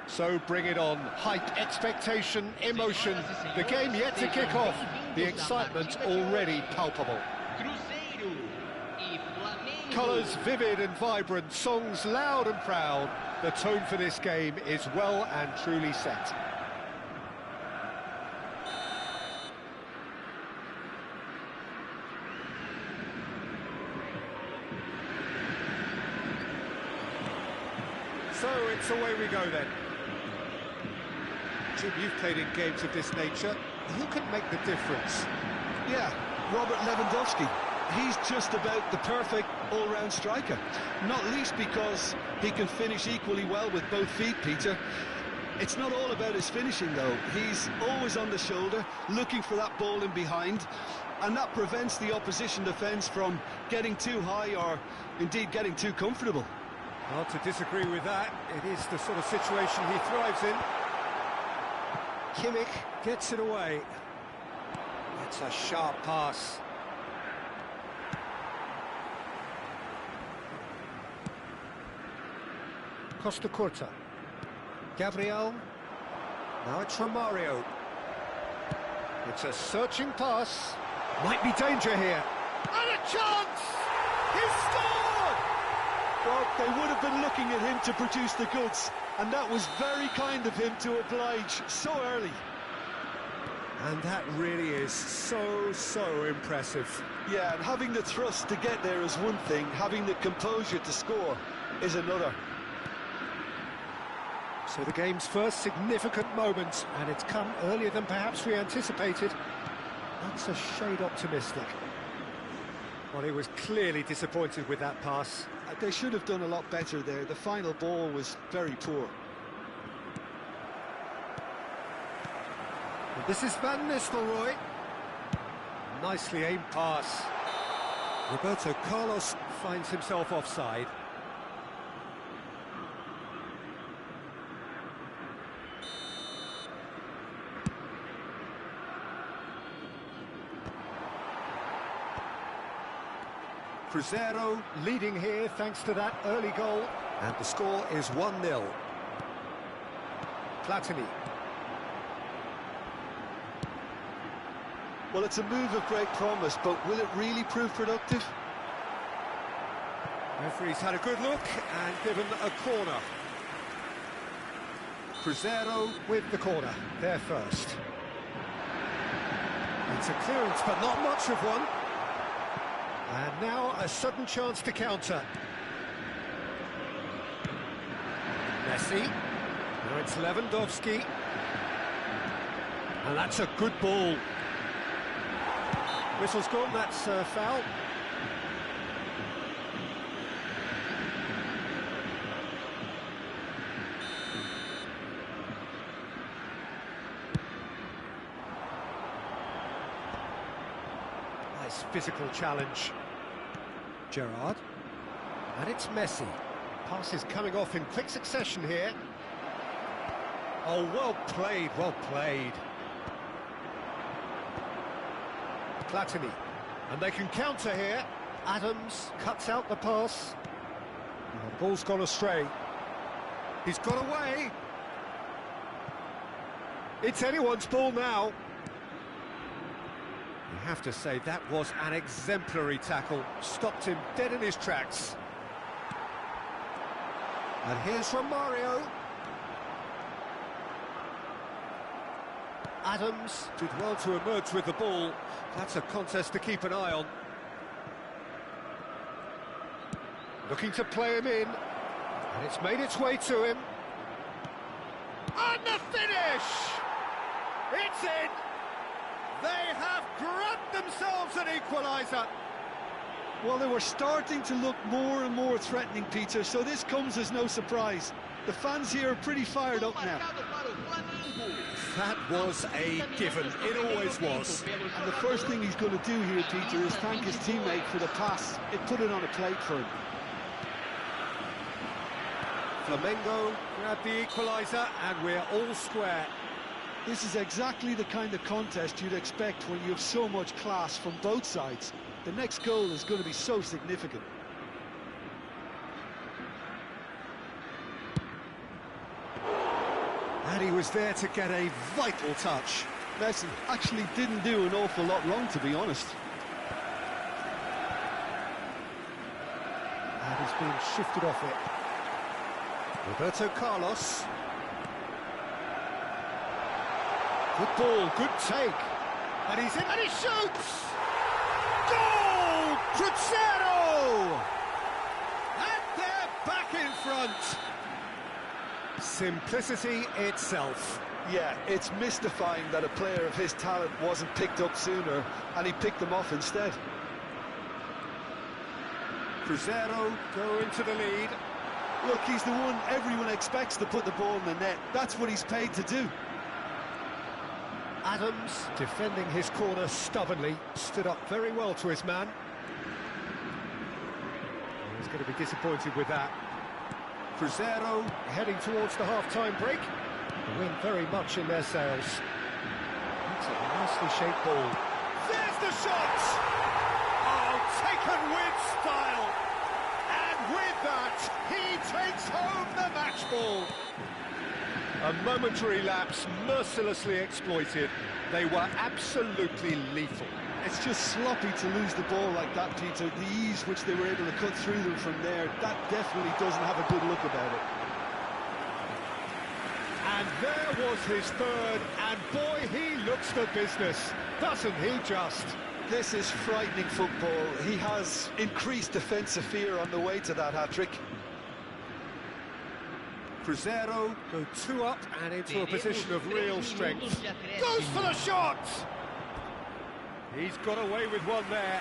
So bring it on. Hype, expectation, emotion. The game yet to kick off. The excitement already palpable. Cruzeiro e Flamengo. Colours vivid and vibrant, songs loud and proud. The tone for this game is well and truly set. So it's away we go then. Jim, you've played in games of this nature. Who can make the difference? Yeah, Robert Lewandowski. He's just about the perfect all-round striker. Not least because he can finish equally well with both feet, Peter. It's not all about his finishing, though. He's always on the shoulder, looking for that ball in behind, and that prevents the opposition defence from getting too high or, indeed, getting too comfortable. Hard to disagree with that. It is the sort of situation he thrives in. Kimmich gets it away. That's a sharp pass. Costa Curta. Gabriel. Now it's Romario. It's a searching pass. Might be danger here. And a chance! He's scored! Well, they would have been looking at him to produce the goods, and that was very kind of him to oblige so early. And that really is so impressive. Yeah, and having the thrust to get there is one thing, having the composure to score is another. So the game's first significant moment, and it's come earlier than perhaps we anticipated. That's a shade optimistic. Well, he was clearly disappointed with that pass. They should have done a lot better there. The final ball was very poor. And this is Van Nistelrooy. Nicely aimed pass. Roberto Carlos finds himself offside. Cruzeiro leading here thanks to that early goal. And the score is 1-0. Platini. Well, it's a move of great promise, but will it really prove productive? Referee's had a good look and given a corner. Cruzeiro with the corner, there first. It's a clearance, but not much of one. And now a sudden chance to counter. Messi. Now it's Lewandowski. And that's a good ball. Whistle's gone, that's a foul. Nice physical challenge. Gerrard. And it's Messi. Passes coming off in quick succession here. Oh, well played, well played. Platini. And they can counter here. Adams cuts out the pass. And the ball's gone astray. He's got away. It's anyone's ball now. You have to say that was an exemplary tackle. Stopped him dead in his tracks. And here's Romario. Adams did well to emerge with the ball. That's a contest to keep an eye on. Looking to play him in. And it's made its way to him. And the finish! It's in! They have grabbed themselves an equaliser. Well, they were starting to look more and more threatening, Peter, so this comes as no surprise. The fans here are pretty fired up now. That was a given, it always was. And the first thing he's going to do here, Peter, is thank his teammate for the pass. It put it on a plate for him. Flamengo grab the equaliser and we're all square. This is exactly the kind of contest you'd expect when you have so much class from both sides. The next goal is going to be so significant. And he was there to get a vital touch. Messi actually didn't do an awful lot wrong, to be honest. And he's been shifted off it. Roberto Carlos. Good ball, good take. And he's in and he shoots! Goal! Crescer! And they're back in front. Simplicity itself. Yeah, it's mystifying that a player of his talent wasn't picked up sooner, and he picked them off instead. Cruzeiro go into the lead. Look, he's the one everyone expects to put the ball in the net. That's what he's paid to do. Adams, defending his corner stubbornly, stood up very well to his man. He's going to be disappointed with that. Cruzeiro heading towards the half-time break. The wind very much in their sails. It's a nicely shaped ball. There's the shot! Oh, taken with style! And with that, he takes home the match ball. A momentary lapse, mercilessly exploited. They were absolutely lethal. It's just sloppy to lose the ball like that, Peter. The ease which they were able to cut through them from there, that definitely doesn't have a good look about it. And there was his third, and boy, he looks the business, doesn't he just? This is frightening football. He has increased defensive fear on the way to that hat-trick. Cruzeiro go two up and into a position of real strength. Goes for the shot! He's got away with one there.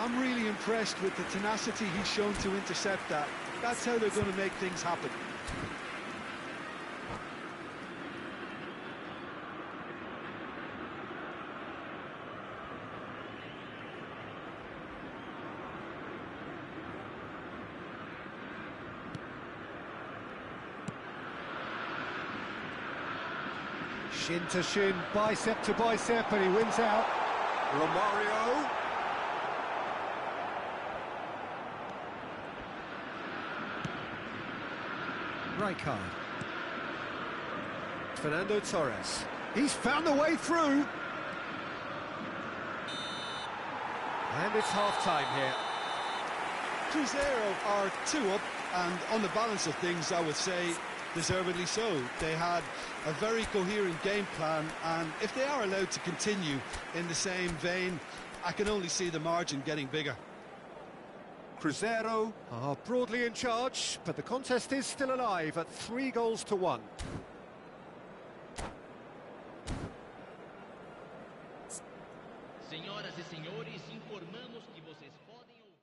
I'm really impressed with the tenacity he's shown to intercept that. That's how they're going to make things happen. Shin to shin, bicep to bicep, and he wins out. Romario. Rijkaard. Fernando Torres. He's found the way through. And it's half-time here. Cruzeiro are 2 up, and on the balance of things, I would say deservedly so. They had a very coherent game plan, and if they are allowed to continue in the same vein, I can only see the margin getting bigger. Cruzeiro are broadly in charge, but the contest is still alive at 3-1. Senhoras e senhores, informamos que vocês podem ouvir.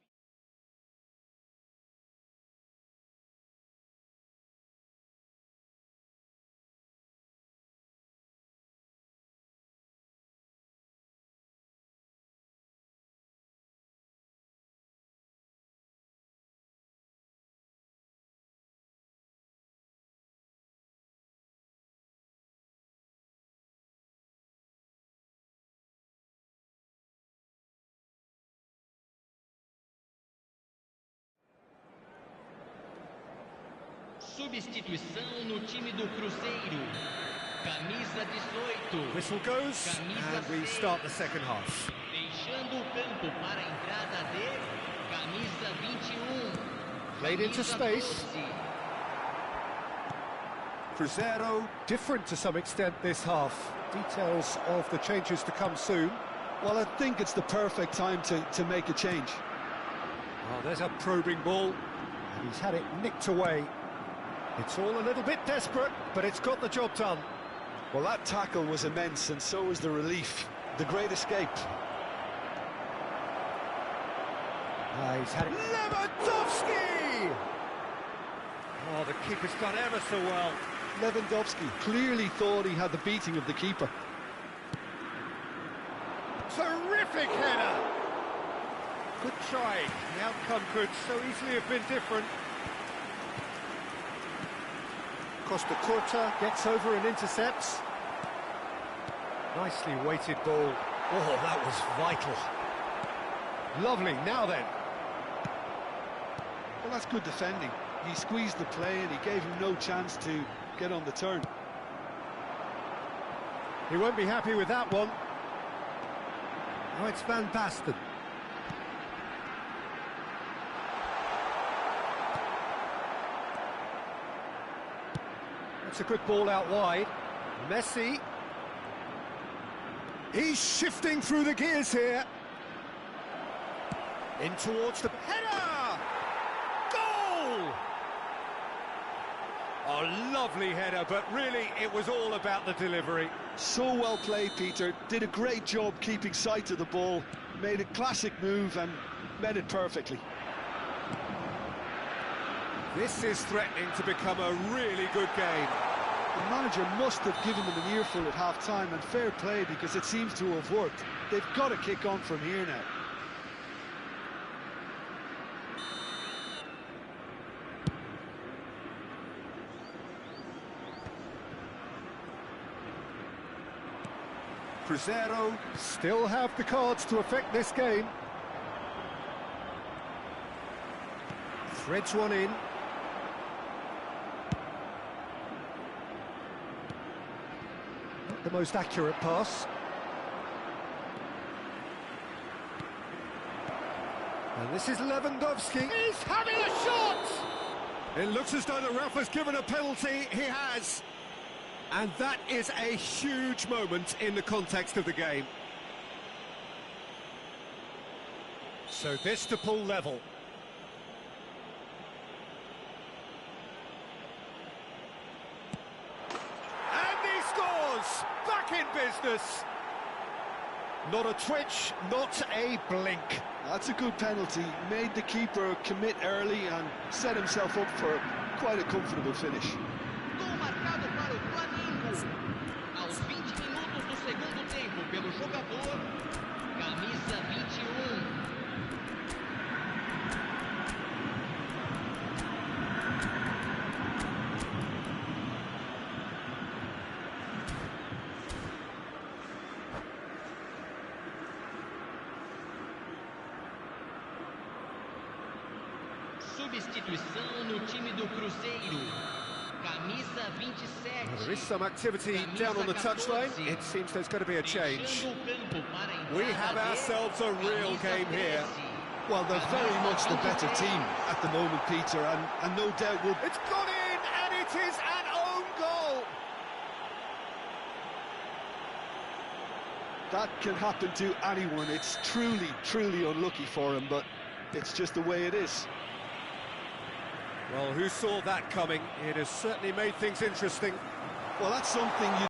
Substituição no time do Cruzeiro. Camisa 18. Whistle goes, and we start the second half. Deixando o campo para a entrada de camisa 21. Played into space. 12. Cruzeiro different to some extent this half. Details of the changes to come soon. Well, I think it's the perfect time to make a change. Oh, there's a probing ball, and he's had it nicked away. It's all a little bit desperate, but it's got the job done. Well, that tackle was immense, and so was the relief. The great escape. He's had it. Lewandowski! Oh, the keeper's done ever so well. Lewandowski clearly thought he had the beating of the keeper. Terrific header! Good try. The outcome could so easily have been different. Costa Curta gets over and intercepts. Nicely weighted ball. Oh, that was vital. Lovely, now then. Well, that's good defending. He squeezed the play and he gave him no chance to get on the turn. He won't be happy with that one. Now it's Van Basten. That's a good ball out wide. Messi. He's shifting through the gears here. In towards the header! Goal! Oh, lovely header, but really it was all about the delivery. So well played, Peter. Did a great job keeping sight of the ball. Made a classic move and met it perfectly. This is threatening to become a really good game. The manager must have given them an earful at half-time, and fair play because it seems to have worked. They've got to kick on from here now. Cruzeiro still have the cards to affect this game. Threads one in. Not the most accurate pass. And this is Lewandowski. He's having a shot! It looks as though the ref has given a penalty. He has. And that is a huge moment in the context of the game. So this to pull level. And he scores! Back in business! Not a twitch, not a blink. That's a good penalty. Made the keeper commit early and set himself up for quite a comfortable finish. Gol marcado para o Flamengo. Aos 20 minutos do segundo tempo pelo jogador, camisa 21. Substituição no time do Cruzeiro. Camisa 27. Well, there is some activity down on the touchline. It seems there's going to be a change. We have ourselves a real game here. Well, they're very much the better team at the moment, Peter, and no doubt will... It's gone in, and it is an own goal. That can happen to anyone. It's truly, truly unlucky for him, but it's just the way it is. Well, who saw that coming? It has certainly made things interesting. Well, that's something you